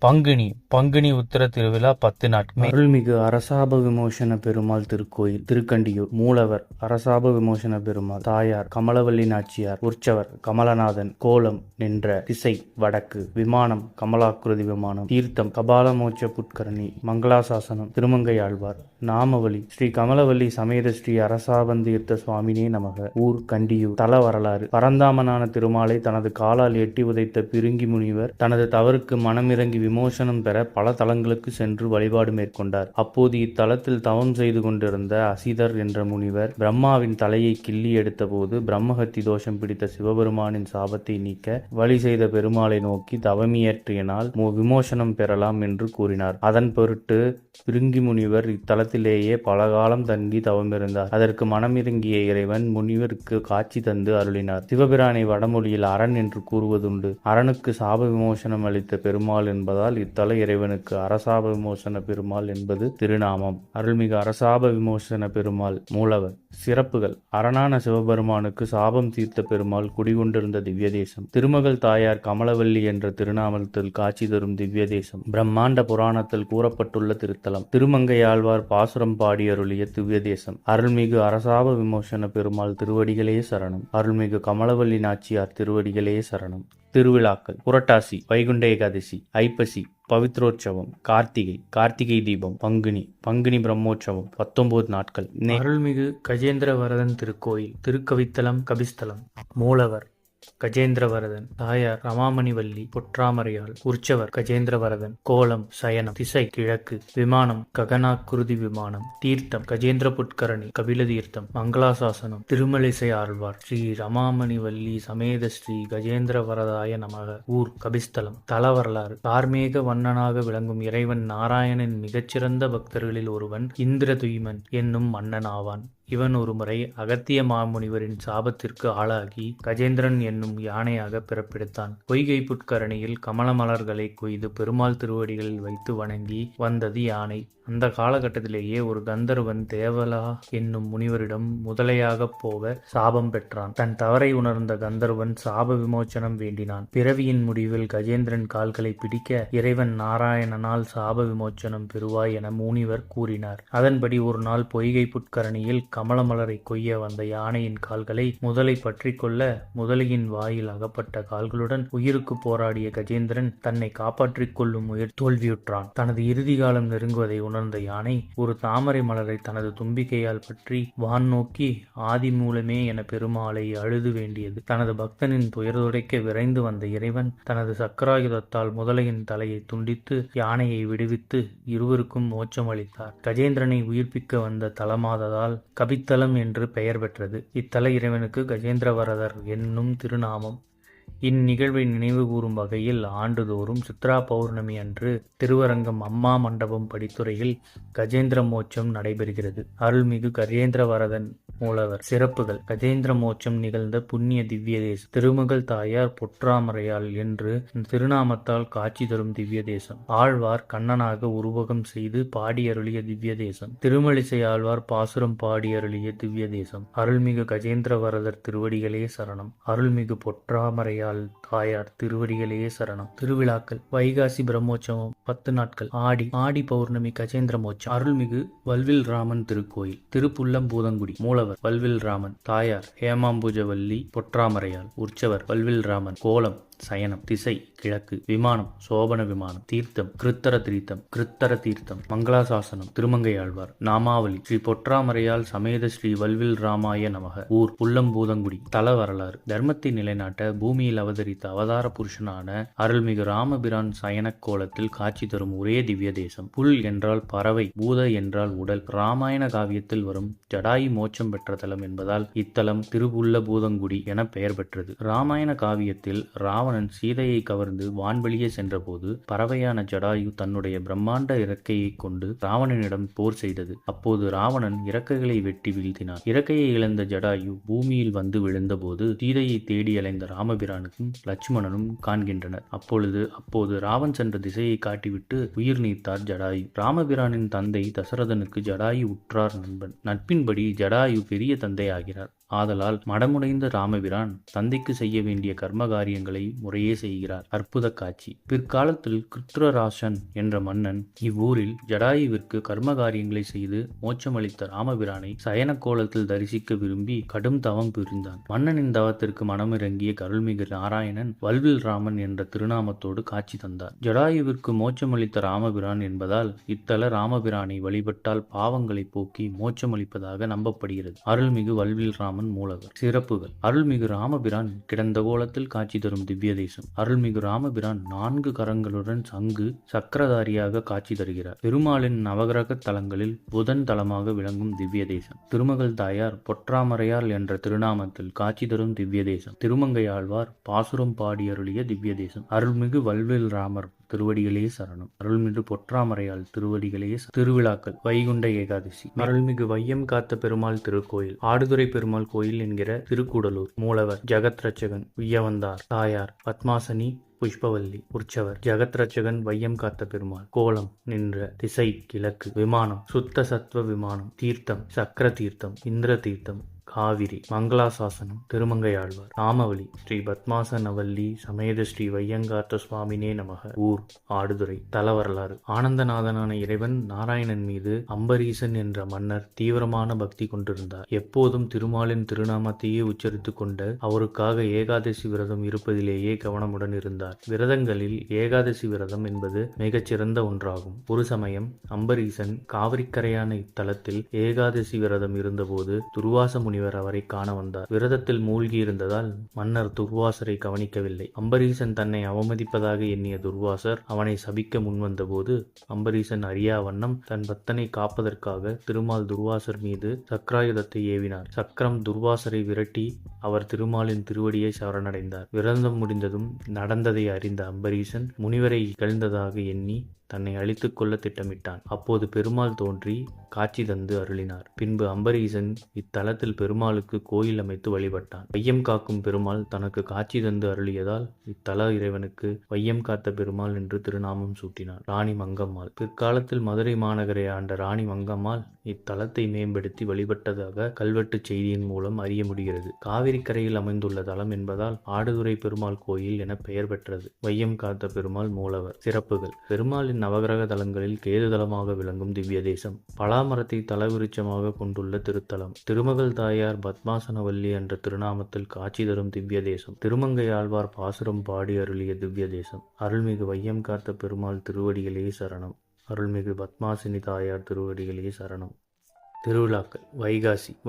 S2: பங்குனி உத்திர திருவிழா 10 நாட்கள்.
S1: அருள்மிகு அரசாப விமோசன பெருமாள் திருக்கோயில் திருக்கண்டியூர். மூலவர் அரசாப விமோசன பெருமாள். தாயார் கமலவல்லி நாச்சியார். உற்சவர் கமலநாதன். கோலம் நின்ற திசை வடக்கு. விமானம் கமலாக்கிருதி விமானம். தீர்த்தம் கபாலமோட்ச புட்கரணி. மங்களாசாசனம் திருமங்கை ஆழ்வார். நாமவழி ஸ்ரீ கமலவல்லி சமேத ஸ்ரீ அரசாபந்தீர்த்த சுவாமினே நமக. ஊர் கண்டியூர். தல வரலாறு. பரந்தாமனான திருமாலை தனது காலால் எட்டி உதைத்த பிருங்கி முனிவர் தனது தவறுக்கு மனமிறங்கி விமோசனம் பெற பல தலங்களுக்கு சென்று வழிபாடு மேற்கொண்டார். அப்போது இத்தலத்தில் தவம் செய்து கொண்டிருந்த அசிதர் என்ற முனிவர் பிரம்மாவின் தலையை கிள்ளி எடுத்த போது பிரம்மஹத்தி தோஷம் பிடித்த சிவபெருமானின் சாபத்தை நீக்க வழி செய்த பெருமாளை நோக்கி தவமியற்றினால் விமோசனம் பெறலாம் என்று கூறினார். அதன் பொருட்டு பிருங்கி முனிவர் இத்தலத்திலேயே பல காலம் தங்கி தவமிருந்தார். அதற்கு மனமிறங்கிய இறைவன் முனிவருக்கு காட்சி தந்து அருளினார். சிவபிரானை வடமொழியில் அரண் என்று கூறுவதுண்டு. அரணுக்கு சாப விமோசனம் அளித்த பெருமாள் என்பதால் இத்தல இறைவனுக்கு அரசாப விமோசன பெருமாள் என்பது திருநாமம். அருள்மிகு அரசாப விமோசன பெருமாள் மூலவர். சிறப்புகள். அரணான சிவபெருமானுக்கு சாபம் தீர்த்த பெருமாள் குடிகொண்டிருந்த திவ்ய தேசம். திருமகள் தாயார் கமலவல்லி என்ற திருநாமத்தில் காட்சி தரும் திவ்ய தேசம். பிரம்மாண்ட புராணத்தில் கூறப்பட்டுள்ள திருத்தலம். திருமங்கையாழ்வார் பாசுரம் பாடி அருளிய திவ்ய தேசம். அருள்மிகு அரசாப விமோசன பெருமாள் திருவடிகளே சரணம். அருள்மிகு கமலவல்லி நாச்சியார் திருவடிகளே சரணம். திருவிழாக்கள். புரட்டாசி வைகுண்ட ஏகாதசி. ஐப்பசி பவித்ரோற்சவம். கார்த்திகை தீபம். பங்குனி பிரம்மோற்சவம் 19 நாட்கள். அருள்மிகு கஜேந்திரவரதன் திருக்கோயில் திருக்கவித்தலம் கபிஸ்தலம். மூலவர் கஜேந்திரவரதன். தாயார் ரமாமணிவல்லி பொற்றாமரையாள். உற்சவர் கஜேந்திரவரதன். கோலம் சயனம். திசை கிழக்கு. விமானம் ககனாக்குருதி விமானம். தீர்த்தம் கஜேந்திர புட்கரணி கபில தீர்த்தம். மங்களாசாசனம் திருமலிசை ஆழ்வார். ஸ்ரீ ரமாமணிவல்லி சமேத ஸ்ரீ கஜேந்திரவரதாய நமக. ஊர் கபிஸ்தலம். தல வரலாறு. கார்மேக வண்ணனாக விளங்கும் இறைவன் நாராயணன் மிகச்சிறந்த பக்தர்களில் ஒருவன் இந்திரதுய்மன் என்னும் மன்னன் ஆவான். இவன் ஒருமுறை அகத்திய மாமுனிவரின் சாபத்திற்கு ஆளாகி கஜேந்திரன் என்னும் யானையாக பிறப்பெடுத்தான். பொய்கை புட்கரணியில் கமலமலர்களை கொய்து பெருமாள் திருவடிகளில் வைத்து வணங்கி வந்தது யானை. அந்த காலகட்டத்திலேயே ஒரு கந்தர்வன் தேவலா என்னும் முனிவரிடம் முதலையாக போக சாபம் பெற்றான். தன் தவறை உணர்ந்த கந்தர்வன் சாப விமோச்சனம் வேண்டினான். பிறவியின் முடிவில் கஜேந்திரன் கால்களை பிடிக்க இறைவன் நாராயணனால் சாப விமோச்சனம் பெறுவாய் என முனிவர் கூறினார். அதன்படி ஒரு நாள் பொய்கை புட்கரணியில் கமலமலரை கொய்ய வந்த யானையின் கால்களை முதலை பற்றி கொள்ள முதலையின் வாயில் அகப்பட்ட கால்களுடன் உயிருக்கு போராடிய கஜேந்திரன் தன்னை காப்பாற்றிக் கொள்ளும் தோல்வியுற்றான். தனது இறுதி காலம் நெருங்குவதை உணர்ந்த யானை ஒரு தாமரை மலரை தனது தும்பிக்கையால் பற்றி வான் நோக்கி ஆதி மூலமே என பெருமாளை அழுது வேண்டியது. தனது பக்தனின் துயர்துடைக்க விரைந்து வந்த இறைவன் தனது சக்கராயுதத்தால் முதலையின் தலையை துண்டித்து யானையை விடுவித்து இருவருக்கும் மோட்சம் அளித்தார். கஜேந்திரனை உயிர்ப்பிக்க வந்த தலமாததால் கபித்தலம் என்று பெயர் பெற்றது. இத்தல இறைவனுக்கு கஜேந்திரவரதர் என்னும் திருநாமம். இந்நிகழ்வை நினைவு கூறும் வகையில் ஆண்டுதோறும் சித்ரா பௌர்ணமி அன்று திருவரங்கம் அம்மா மண்டபம் படித்துறையில் கஜேந்திர மோட்சம் நடைபெறுகிறது. அருள்மிகு கஜேந்திரவரதன் மூலவர். சிறப்புகள். கஜேந்திர மோட்சம் நிகழ்ந்த புண்ணிய திவ்ய தேசம். திருமகள் தாயார் பொற்றாமரையாள் என்று திருநாமத்தால் காட்சி தரும் திவ்ய தேசம். ஆழ்வார் கண்ணனாக உருவகம் செய்து பாடியருளிய திவ்ய தேசம். திருமலிசை ஆழ்வார் பாசுரம் பாடியருளிய திவ்ய தேசம். அருள்மிகு கஜேந்திரவரதர் திருவடிகளே சரணம். அருள்மிகு பொற்றாமரையாள் தாயார் திருவடிகளே சரணம். திருவிழாக்கள். வைகாசி பிரம்மோற்சவம் 10 நாட்கள். ஆடி பௌர்ணமி கஜேந்திர மோட்சம். அருள்மிகு வல்வில் ராமன் திருக்கோயில் திருப்புல்லம் பூதங்குடி. மூலவர் வல்வில் ராமன். தாயார் ஹேமாம்புஜவல்லி பொற்றாமரையாள். உற்சவர் வல்வில் ராமன். கோலம் சயனம் திசை கிழக்கு, விமானம் சோபன விமானம், தீர்த்தம் கிருத்தர தீர்த்தம், மங்களாசாசனம் திருமங்கையாழ்வார், நாமாவளி ஸ்ரீ பொற்றாமரையால் சமேத ஸ்ரீ வல்வில் ராமாய நமக. ஊர் புல்லம்பூதங்குடி. தல வரலாறு. தர்மத்தை நிலைநாட்ட பூமியில் அவதரித்த அவதார புருஷனான அருள்மிகு ராமபிரான் சயனக் கோலத்தில் காட்சி தரும் ஒரே திவ்ய தேசம். புல் என்றால் பறவை, பூத என்றால் உடல். ராமாயண காவியத்தில் வரும் ஜடாயு மோட்சம் பெற்ற தலம் என்பதால் இத்தலம் திருபுல்ல பூதங்குடி என பெயர் பெற்றது. ராமாயண காவியத்தில் ராவணன் சீதையை கவர்ந்து வான்வெளியே சென்றபோது பறவையான ஜடாயு தன்னுடைய பிரம்மாண்ட இறக்கையை கொண்டு ராவணனிடம் போர் செய்தது. அப்போது ராவணன் இறக்கைகளை வெட்டி வீழ்த்தினான். இறக்கையை இழந்த ஜடாயு பூமியில் வந்து விழுந்தபோது சீதையை தேடி அலைந்த ராமபிரானுக்கும் லட்சுமணனும் காண்கின்றனர். அப்போது ராவன் சென்ற திசையை காட்டிவிட்டு உயிர் நீத்தார் ஜடாயு. ராமபிரானின் தந்தை தசரதனுக்கு ஜடாயு உற்றார் நண்பன். நட்பின்படி ஜடாயு பெரிய தந்தை ஆகிறார். ஆதலால் மடமுடைந்த ராமபிரான் தந்தைக்கு செய்ய வேண்டிய கர்ம காரியங்களை முறையே செய்கிறார். அற்புத காட்சி. பிற்காலத்தில் கிருத்ரராசன் என்ற மன்னன் இவ்வூரில் ஜடாயுவிற்கு கர்ம காரியங்களை செய்து மோட்சமளித்த ராமபிரானை சயன கோலத்தில் தரிசிக்க விரும்பி கடும் தவம் புரிந்தான். மன்னனின் தவத்திற்கு மனமிறங்கிய அருள்மிகு நாராயணன் வல்வில் ராமன் என்ற திருநாமத்தோடு காட்சி தந்தார். ஜடாயுவிற்கு மோட்சமளித்த ராமபிரான் என்பதால் இத்தல ராமபிரானை வழிபட்டால் பாவங்களை போக்கி மோட்சமளிப்பதாக நம்பப்படுகிறது. அருள்மிகு வல்வில் ராமன் மூலவர். சிறப்புகள். அருள்மிகு ராமபிரான் கிடந்த கோலத்தில் காட்சி தரும் திவ்ய தேசம். அருள்மிகு ராமபிரான் 4 கரங்களுடன் சங்கு சக்கரதாரியாக காட்சி தருகிறார். பெருமாளின் நவகிரக தலங்களில் புதன் தலமாக விளங்கும் திவ்ய தேசம். திருமகள் தாயார் பொற்றாமரையால் என்ற திருநாமத்தில் காட்சி தரும் திவ்ய தேசம். திருமங்கையாழ்வார் பாசுரம் பாடி அருளிய திவ்ய தேசம். அருள்மிகு வல்வில் ராமர் திருவடிகளே சரணம். அருள்மிகு பொற்றாமரையால் திருவடிகளே. திருவிழாக்கள். வைகுண்ட ஏகாதசி. அருள்மிகு வையம் காத்த பெருமாள் திருக்கோயில். ஆடுதுறை பெருமாள் கோயில் என்கிற திருக்கூடலூர். மூலவர் ஜெகத் ரட்சகன் உய்யவந்தார். தாயார் பத்மாசனி புஷ்பவல்லி. உற்சவர் ஜெகத் ரட்சகன் வையம் காத்த பெருமாள். கோலம் நின்ற திசை கிழக்கு. விமானம் சுத்த சத்வ விமானம். தீர்த்தம் சக்கர தீர்த்தம், இந்திர தீர்த்தம், காவிரி. மங்களாசாசனம் திருமங்கையாழ்வார். நாமவளி ஸ்ரீ பத்மாசனவல்லி சமேத ஸ்ரீ வையங்காத்த சுவாமினே நமக. ஊர் ஆடுதுறை. தல வரலாறு. ஆனந்தநாதனான இறைவன் நாராயணன் மீது அம்பரீசன் என்ற மன்னர் தீவிரமான பக்தி கொண்டிருந்தார். எப்போதும் திருமாலின் திருநாமத்தையே உச்சரித்துக் கொண்ட அவருக்காக ஏகாதசி விரதம் இருப்பதிலேயே கவனமுடன் இருந்தார். விரதங்களில் ஏகாதசி விரதம் என்பது மிகச்சிறந்த ஒன்றாகும். ஒரு சமயம் அம்பரீசன் காவிரிக்கரையான இத்தலத்தில் ஏகாதசி விரதம் இருந்தபோது துர்வாச முனிவர் அவரை காண வந்தார். விரதத்தில் மூழ்கி இருந்ததால் மன்னர் துர்வாசரை கவனிக்கவில்லை. அம்பரீசன் தன்னை அவமதிப்பதாக எண்ணிய துர்வாசர் அவனை சபிக்க முன்வந்தபோது அம்பரீசன் அறியா வண்ணம் தன் பக்தனை காப்பதற்காக திருமால் துர்வாசர் மீது சக்கராயுதத்தை ஏவினார். சக்கரம் துர்வாசரை விரட்டி அவர் திருமாலின் திருவடியை சரணடைந்தார். விரதம் முடிந்ததும் நடந்ததை அறிந்த அம்பரீசன் முனிவரை இகழ்ந்ததாக எண்ணி தன்னை அழித்துக் கொள்ள திட்டமிட்டான். அப்போது பெருமாள் தோன்றி காட்சி தந்து அருளினார். பின்பு அம்பரீசன் இத்தலத்தில் பெருமாளுக்கு கோயில் அமைத்து வழிபட்டான். வையம் காக்கும் பெருமாள் தனக்கு காட்சி தந்து அருளியதால் இத்தல இறைவனுக்கு வையம் காத்த பெருமாள் என்று திருநாமம் சூட்டினார். ராணி மங்கம்மாள். பிற்காலத்தில் மதுரை மாநகரை ஆண்ட ராணி மங்கம்மாள் இத்தலத்தை மேம்படுத்தி வழிபட்டதாக கல்வெட்டு செய்தியின் மூலம் அறிய முடிகிறது. காவிரி கரையில் அமைந்துள்ள தலம் என்பதால் ஆடுதுறை பெருமாள் கோயில் என பெயர் பெற்றது. வையம் காத்த பெருமாள் மூலவர். சிறப்புகள். பெருமாளின் நவகிரக தலங்களில் கேது தலமாக விளங்கும் திவ்ய தேசம். பலாமரத்தை தலவிருட்சமாக கொண்டுள்ள திருத்தலம். திருமகள் தாயார் பத்மாசனவல்லி என்ற திருநாமத்தில் காட்சி தரும் திவ்ய தேசம். திருமங்கை ஆழ்வார் பாசுரம் பாடி அருளிய திவ்ய தேசம். அருள்மிகு வையம் காத்த பெருமாள் திருவடிகளே சரணம். அருள்மிகு பத்மாசினி தாயார் திருவடிகளே சரணம். திருவிழாக்கள்.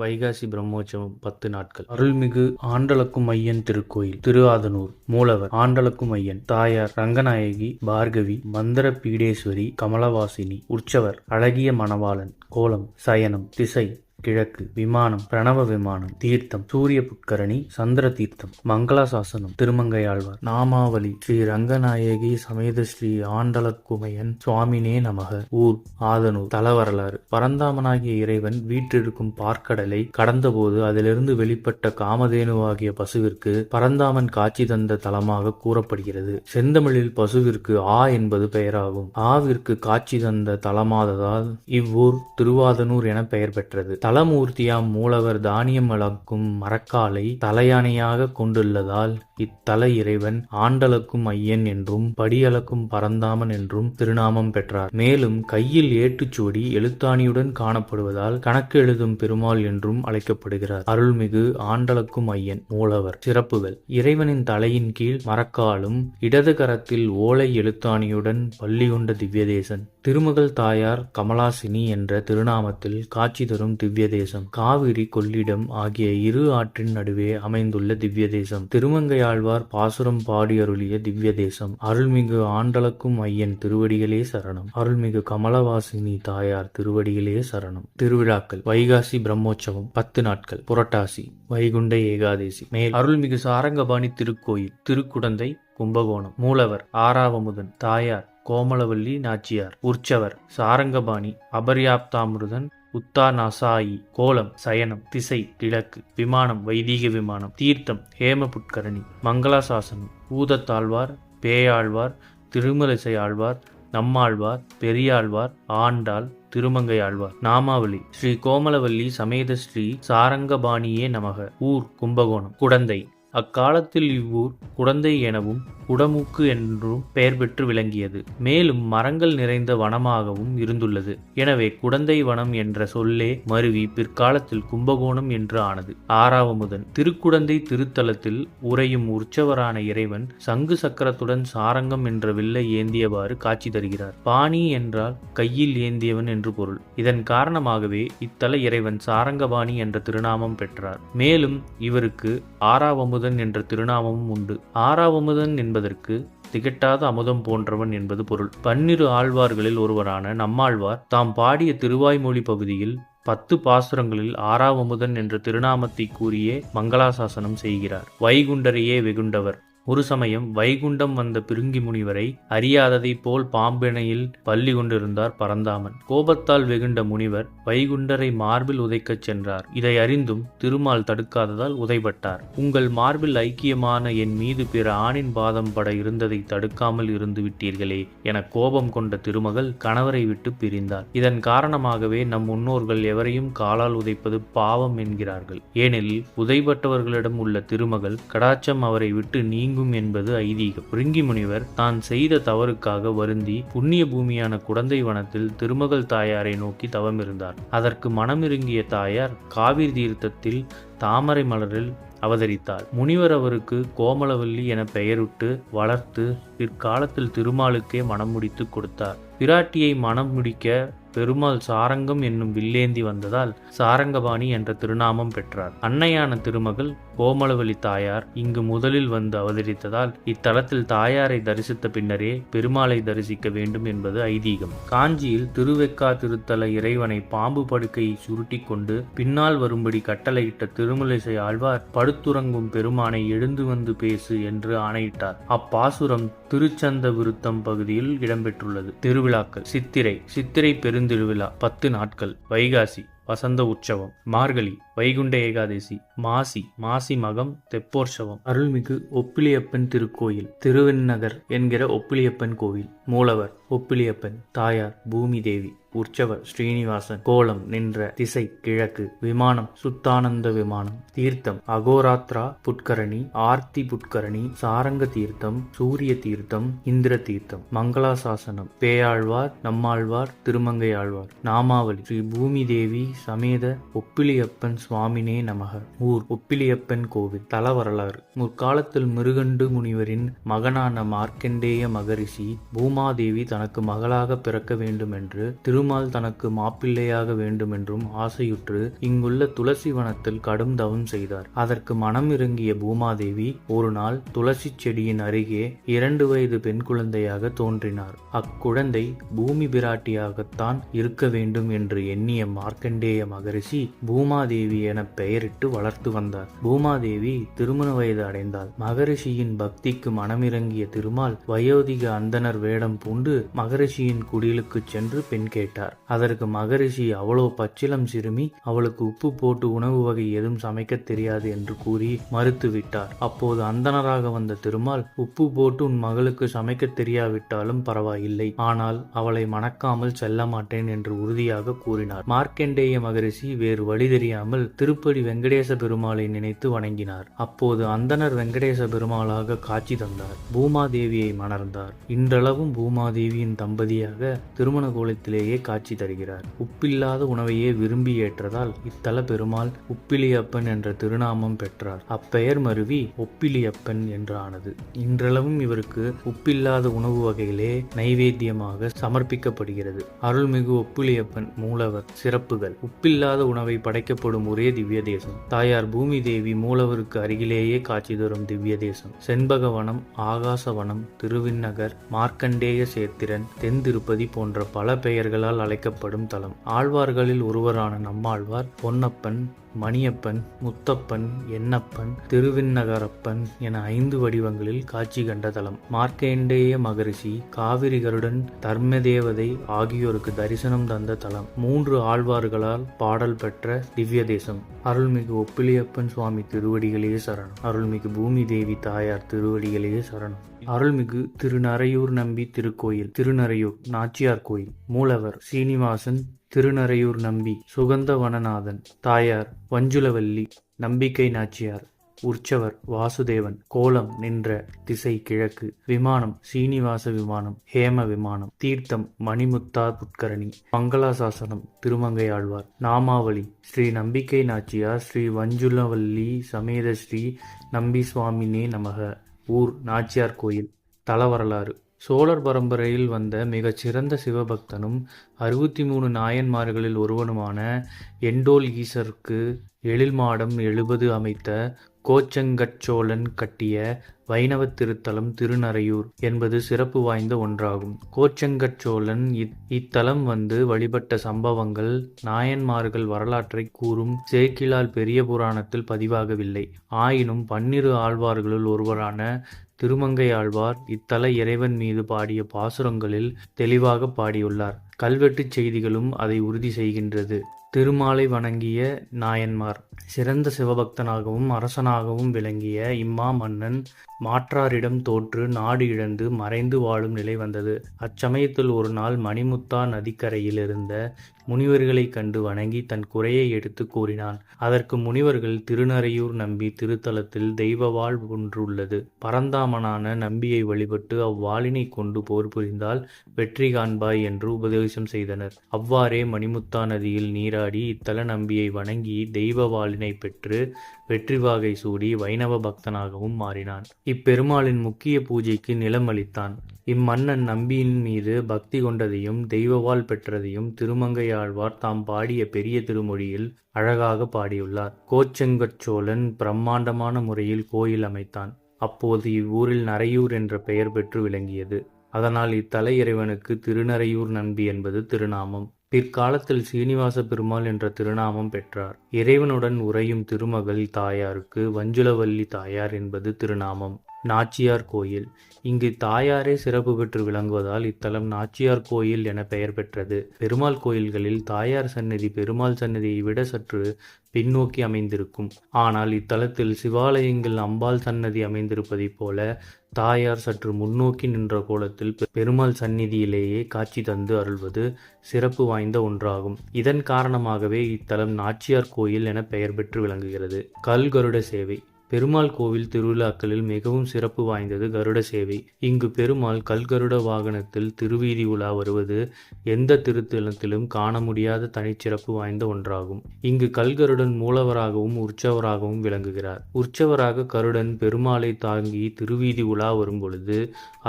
S1: வைகாசி பிரம்மோற்சவம் 10 நாட்கள். அருள்மிகு ஆண்டளக்கும் ஐயன் திருக்கோயில். திருஆதனூர். மூலவர் ஆண்டளக்கும் ஐயன். தாயார் ரங்கநாயகி, பார்கவி, மந்திர பீடேஸ்வரி, கமலவாசினி. உற்சவர் அழகிய மணவாளன். கோலம் சயனம். திசை கிழக்கு. விமானம் பிரணவ விமானம். தீர்த்தம் சூரிய புட்கரணி, சந்திர தீர்த்தம். மங்களாசாசனம் திருமங்கையாழ்வார். நாமாவளி ஸ்ரீ ரங்கநாயகி சமேத ஸ்ரீ ஆண்டளக்குமையன் சுவாமினே நமக. ஊர் ஆதனூர். தல வரலாறு. பரந்தாமனாகிய இறைவன் வீற்றிருக்கும் பார்க்கடலை கடந்தபோது அதிலிருந்து வெளிப்பட்ட காமதேனுவாகிய பசுவிற்கு பரந்தாமன் காட்சி தந்த தலமாக கூறப்படுகிறது. செந்தமிழில் பசுவிற்கு ஆ என்பது பெயராகும். ஆவிற்கு காட்சி தந்த தலமாததால் இவ்வூர் திருவாதனூர் என பெயர் பெற்றது. தலமூர்த்தியாம் மூலவர் தானியம் வளர்க்கும் மரக்காலை தலையானையாக கொண்டுள்ளதால் இத்தல இறைவன் ஆண்டளக்கும் ஐயன் என்றும் படியளக்கும் பரந்தாமன் என்றும் திருநாமம் பெற்றார். மேலும் கையில் ஏட்டுச்சுவடி எழுத்தாணியுடன் காணப்படுவதால் கணக்கு எழுதும் பெருமாள் என்றும் அழைக்கப்படுகிறார். அருள்மிகு ஆண்டளக்கும் ஐயன் மூலவர். சிறப்புகள்: இறைவனின் தலையின் கீழ் மரக்காலும் இடது கரத்தில் ஓலை எழுத்தாணியுடன் பள்ளி கொண்ட திவ்யதேசன். திருமகள் தாயார் கமலாசினி என்ற திருநாமத்தில் காட்சி தரும் திவ்யதேசம். காவிரி கொள்ளிடம் ஆகிய இரு ஆற்றின் நடுவே அமைந்துள்ள திவ்யதேசம். திருமங்கையாழ்வார் பாசுரம் பாடி அருளிய திவ்யதேசம். அருள்மிகு ஆண்டளக்கும் ஐயன் திருவடிகளே சரணம். அருள்மிகு கமலவாசினி தாயார் திருவடிகளே சரணம். திருவிழாக்கள்: வைகாசி பிரம்மோற்சவம் 10 நாட்கள். புரட்டாசி வைகுண்ட ஏகாதேசி. மேல் அருள்மிகு சாரங்கபாணி திருக்கோயில் திருக்குடந்தை கும்பகோணம். மூலவர் ஆறாவமுதன். தாயார் கோமலவல்லி நாச்சியார். உற்சவர் சாரங்கபாணி அபர்யாப்தாமிருதன் உத்தாநாசாயி. கோலம் சயனம். திசை கிழக்கு. விமானம் வைதீக விமானம். தீர்த்தம் ஹேம புட்கரணி. மங்களாசாசனம் பூதத்தாழ்வார், பேயாழ்வார், திருமலிசை ஆழ்வார், நம்மாழ்வார், பெரியாழ்வார், ஆண்டாள், திருமங்கை ஆழ்வார். நாமாவளி: ஸ்ரீ கோமலவல்லி சமேத ஸ்ரீ சாரங்கபாணியே நமக. ஊர் கும்பகோணம். குடந்தை. அக்காலத்தில் இவ்வூர் குடந்தை எனவும் குடமூக்கு என்றும் பெயர் பெற்று விளங்கியது. மேலும் மரங்கள் நிறைந்த வனமாகவும் இருந்துள்ளது. எனவே குடந்தை வனம் என்ற சொல்லே மருவி பிற்காலத்தில் கும்பகோணம் என்று ஆனது. ஆறாவமுதன். திருக்குடந்தை திருத்தலத்தில் உறையும் உற்சவரான இறைவன் சங்கு சக்கரத்துடன் சாரங்கம் என்ற வில்லை ஏந்தியவாறு காட்சி தருகிறார். பாணி என்றால் கையில் ஏந்தியவன் என்று பொருள். இதன் காரணமாகவே இத்தல இறைவன் சாரங்கபாணி என்ற திருநாமம் பெற்றார். மேலும் இவருக்கு ஆறாவமுதன் என்ற திருநாமமும் உண்டு. ஆறாவமுதன் என்பதற்கு திகட்டாத அமுதம் போன்றவன் என்பது பொருள். 12 ஆழ்வார்களில் ஒருவரான நம்மாழ்வார் தாம் பாடிய திருவாய்மொழி பகுதியில் 10 பாசுரங்களில் ஆறாவமுதன் என்ற திருநாமத்தை கூறியே மங்களாசாசனம் செய்கிறார். வைகுண்டரையே வெகுண்டவர். ஒரு சமயம் வைகுண்டம் வந்த பிருங்கி முனிவரை அறியாததை போல் பாம்பினையில் பள்ளி கொண்டிருந்தார் பரந்தாமன். கோபத்தால் வெகுண்ட முனிவர் வைகுண்டரை மார்பில் உதைக்கச் சென்றார். இதை அறிந்தும் திருமால் தடுக்காததால் உதைபட்டார். உங்கள் மார்பில் ஐக்கியமான என் மீது பிற ஆணின் பாதம் பட இருந்ததை தடுக்காமல் இருந்து விட்டீர்களே என கோபம் கொண்ட திருமகள் கணவரை விட்டு பிரிந்தார். இதன் காரணமாகவே நம் முன்னோர்கள் எவரையும் காலால் உதைப்பது பாவம் என்கிறார்கள். ஏனெனில் உதைபட்டவர்களிடம் உள்ள திருமகள் கடாட்சம் அவரை விட்டு நீங்க என்பது ஐதீகம். பிருங்கி முனிவர் தான் செய்த தவறுக்காக வருந்தி புண்ணிய பூமியான குடந்தை வனத்தில் திருமகள் தாயாரை நோக்கி தவம் இருந்தார். அதற்கு மனமிருங்கிய தாயார் காவிரி தீர்த்தத்தில் தாமரை மலரில் அவதரித்தார். முனிவர் அவருக்கு கோமலவல்லி என பெயரிட்டு வளர்த்து பிற்காலத்தில் திருமாலுக்கே மனம் முடித்து கொடுத்தார். பிராட்டியை மனம் முடிக்க பெருமாள் சாரங்கம் என்னும் வில்லேந்தி வந்ததால் சாரங்கபாணி என்ற திருநாமம் பெற்றார். அன்னையான திருமகள் கோமலவல்லி தாயார் இங்கு முதலில் வந்து அவதரித்ததால் இத்தலத்தில் தாயாரை தரிசித்த பின்னரே பெருமாளை தரிசிக்க வேண்டும் என்பது ஐதீகம். காஞ்சியில் திருவெக்கா திருத்தல இறைவனை பாம்பு படுக்கையை சுருட்டி கொண்டு பின்னால் வரும்படி கட்டளையிட்ட திருமலிசை ஆழ்வார் படுத்துறங்கும் பெருமானை எழுந்து வந்து பேசு என்று ஆணையிட்டார். அப்பாசுரம் திருச்சந்த விருத்தம் பகுதியில் இடம்பெற்றுள்ளது. திருவிழாக்கள்: சித்திரை பெருந்திருவிழா 10 நாட்கள். வைகாசி வசந்த உற்சவம். மார்கழி வைகுண்ட ஏகாதேசி. மாசி மகம் தெப்போற்சவம். அருள்மிகு ஒப்பிலியப்பன் திருக்கோயில் திருவெண்ணகர் என்கிற ஒப்பிலியப்பன் கோவில். மூலவர் ஒப்பிலியப்பன். தாயார் பூமி தேவி. உற்சவர் ஸ்ரீனிவாசன். கோலம் நின்ற திசை கிழக்கு. விமானம் சுத்தானந்த விமானம். தீர்த்தம் அகோராத்ரா புட்கரணி, ஆர்த்தி புட்கரணி, சாரங்க தீர்த்தம், சூரிய தீர்த்தம், இந்திர தீர்த்தம். மங்களாசாசனம் பேயாழ்வார், நம்மாழ்வார், திருமங்கை ஆழ்வார். நாமாவளி: ஸ்ரீ பூமி தேவி சமேத ஒப்பிலியப்பன் சுவாமினே நமக. ஊர் ஒப்பிலியப்பன் கோவில். தல வரலாறு: முற்காலத்தில் மிருகண்டு முனிவரின் மகனான மார்க்கண்டேய மகரிஷி பூமாதேவி தனக்கு மகளாக பிறக்க வேண்டும் என்று திருமால் தனக்கு மாப்பிள்ளையாக வேண்டும் என்றும் ஆசையுற்று இங்குள்ள துளசி வனத்தில் கடும் தவம் செய்தார். அதற்கு மனம் இறங்கிய பூமாதேவி ஒரு நாள் துளசி செடியின் அருகே 2 வயது பெண் குழந்தையாக தோன்றினார். அக்குழந்தை பூமி பிராட்டியாகத்தான் இருக்க வேண்டும் என்று எண்ணிய மார்க்கண்டேய மகரிஷி பூமாதேவி என பெயரிட்டு வளர்த்து வந்தார். பூமாதேவி திருமண வயது அடைந்தாள். மகரிஷியின் பக்திக்கு மனமிறங்கிய திருமால் வயோதிக அந்தனர் வேடம் பூண்டு மகரிஷியின் குடிலுக்கு சென்று பெண் கேட்டார். கேட்டார். அதற்கு மகரிஷி, அவ்வளோ பச்சிளம் சிறுமி, அவளுக்கு உப்பு போட்டு உணவு வகை எதுவும் சமைக்க தெரியாது என்று கூறி மறுத்துவிட்டார். அப்போது அந்தணராக வந்த திருமால், உப்பு போட்டு உன் மகளுக்கு சமைக்க தெரியாவிட்டாலும் பரவாயில்லை, ஆனால் அவளை மணக்காமல் செல்ல மாட்டேன் என்று உறுதியாக கூறினார். மார்க்கண்டேய மகரிஷி வேறு வழி தெரியாமல் திருப்பதி வெங்கடேச பெருமாளை நினைத்து வணங்கினார். அப்போது அந்தணர் வெங்கடேச பெருமாளாக காட்சி தந்தார். பூமாதேவியை மணர்ந்தார். இன்றளவும் பூமாதேவியின் தம்பதியாக திருமண கோலத்திலேயே காட்சி தருகிறார். உப்பில்லாத உணவையே விரும்பி ஏற்றதால் இத்தல பெருமாள் உப்பிலியப்பன் என்ற திருநாமம் பெற்றார். அப்பெயர் மருவி ஒப்பிலியப்பன் என்றானது. இன்றளவும் இவருக்கு உப்பில்லாத உணவு வகைகளே நைவேத்தியமாக சமர்ப்பிக்கப்படுகிறது. அருள்மிகு ஒப்பிலியப்பன் மூலவர் சிறப்புகள். உப்பில்லாத உணவை படைக்கப்படும் ஒரே திவ்ய தேசம். தாயார் பூமி தேவி மூலவருக்கு அருகிலேயே காட்சி தரும் திவ்ய தேசம். செண்பகவனம், ஆகாசவனம், திருவிண்ணகர், மார்க்கண்டேய சேத்திரன், தென் திருப்பதி போன்ற பல பெயர்களால் அழைக்கப்படும் தலம். ஆழ்வார்களில் ஒருவரான நம்மாழ்வார் பொன்னப்பன், மணியப்பன், முத்தப்பன், எண்ணப்பன், திருவிண்ணகரப்பன் என 5 வடிவங்களில் காட்சி கண்ட தலம். மார்க்கண்டேய மகரிஷி, காவிரி கருடன், தர்மதேவதை ஆகியோருக்கு தரிசனம் தந்த தலம். 3 ஆழ்வார்களால் பாடல் பெற்ற திவ்ய தேசம். அருள்மிகு ஒப்பிலியப்பன் சுவாமி திருவடிகளே சரணம். அருள்மிகு பூமி தேவி தாயார் திருவடிகளே சரணம். அருள்மிகு திருநரையூர் நம்பி திருக்கோயில். திருநரையூர் நாச்சியார் கோயில். மூலவர் சீனிவாசன். திருநரையூர் நம்பி சுகந்தவனநாதன். தாயார் வஞ்சுலவல்லி. நம்பிக்கை நாச்சியார். உற்சவர் வாசுதேவன். கோலம் நின்ற திசை கிழக்கு. விமானம் சீனிவாச விமானம், ஹேம விமானம். தீர்த்தம் மணிமுத்தா புட்கரணி. மங்களாசாசனம் திருமங்கை ஆழ்வார். நாமாவளி ஸ்ரீ நம்பிக்கை நாச்சியார் ஸ்ரீ வஞ்சுலவல்லி சமேத ஸ்ரீ நம்பி சுவாமினே நமக. ஊர் நாச்சியார் கோயில். தல வரலாறு. சோழர் பரம்பரையில் வந்த மிகச் சிறந்த சிவபக்தனும் 63 நாயன்மார்களில் ஒருவனுமான எண்டோல் ஈசருக்கு எழில்மாடம் 70 அமைத்த கோச்சங்கச்சோழன் கட்டிய வைணவ திருத்தலம் திருநரையூர் என்பது சிறப்பு வாய்ந்த ஒன்றாகும். கோச்சங்கச்சோழன் இத்தலம் வந்து வழிபட்ட சம்பவங்கள் நாயன்மார்கள் வரலாற்றை கூறும் சேக்கிழார் பெரிய புராணத்தில் பதிவாகவில்லை. ஆயினும் 12 ஆழ்வார்களுள் ஒருவரான திருமங்கை ஆழ்வார் இத்தல இறைவன் மீது பாடிய பாசுரங்களில் தெளிவாக பாடியுள்ளார். கல்வெட்டுச் செய்திகளும் அதை உறுதி செய்கின்றது. திருமாலை வணங்கிய நாயன்மார். சிறந்த சிவபக்தனாகவும் அரசனாகவும் விளங்கிய இம்மா மன்னன் மாற்றாரிடம் தோற்று நாடு இழந்து மறைந்து வாழும் நிலை வந்தது. அச்சமயத்தில் ஒரு நாள் மணிமுத்தா நதிக்கரையில் இருந்த முனிவர்களைக் கண்டு வணங்கி தன் குறையை எடுத்து கூறினான். அதற்கு முனிவர்கள், திருநரையூர் நம்பி திருத்தலத்தில் தெய்வவாள் ஒன்று உள்ளது. பரந்தாமனான நம்பியை வழிபட்டு அவ்வாளினை கொண்டு போர் புரிந்தால் வெற்றி காண்பாய் என்று உபதேசம் செய்தனர். அவ்வாறே மணிமுத்தா நதியில் நீராடி இத்தல நம்பியை வணங்கி தெய்வ வாளினை பெற்று வெற்றி வாகை சூடி வைணவ பக்தனாகவும் மாறினான். இப்பெருமாளின் முக்கிய பூஜைக்கு நிலம் அளித்தான். இம்மன்னன் நம்பியின் மீது பக்தி கொண்டதையும் தெய்வவாள் பெற்றதையும் திருமங்கை ஆழ்வார் தாம் பாடிய பெரிய திருமொழியில் அழகாக பாடியுள்ளார். கோச்செங்கச்சோழன் பிரம்மாண்டமான முறையில் கோயில் அமைத்தான். அப்போது இவ்வூரில் நரையூர் என்ற பெயர் பெற்று விளங்கியது. அதனால் இத்தல இறைவனுக்கு திருநரையூர் நம்பி என்பது திருநாமம். பிற்காலத்தில் சீனிவாச பெருமாள் என்ற திருநாமம் பெற்றார். இறைவனுடன் உறையும் திருமகள் தாயாருக்கு வஞ்சுலவல்லி தாயார் என்பது திருநாமம். நாச்சியார் கோயில். இங்கு தாயாரே சிறப்பு பெற்று விளங்குவதால் இத்தலம் நாச்சியார் கோயில் என பெயர் பெற்றது. பெருமாள் கோயில்களில் தாயார் சந்நிதி பெருமாள் சந்நிதியை விட சற்று பின்னோக்கி அமைந்திருக்கும். ஆனால் இத்தலத்தில் சிவாலயங்கள் அம்பாள் சன்னதி அமைந்திருப்பதைப் போல தாயார் சற்று முன்னோக்கி நின்ற கோலத்தில் பெருமாள் சந்நிதியிலேயே காட்சி தந்து அருள்வது சிறப்பு வாய்ந்த ஒன்றாகும். இதன் காரணமாகவே இத்தலம் நாச்சியார் கோயில் என பெயர் பெற்று விளங்குகிறது. கல்கருட சேவை. பெருமாள் கோவில் திருவிழாக்களில் மிகவும் சிறப்பு வாய்ந்தது கருட சேவை. இங்கு பெருமாள் கல்கருட வாகனத்தில் திருவீதி உலா வருவது எந்த திருத்தலத்திலும் காண முடியாத தனிச்சிறப்பு வாய்ந்த ஒன்றாகும். இங்கு கல்கருடன் மூலவராகவும் உற்சவராகவும் விளங்குகிறார். உற்சவராக கருடன் பெருமாளை தாங்கி திருவீதி உலா வரும் பொழுது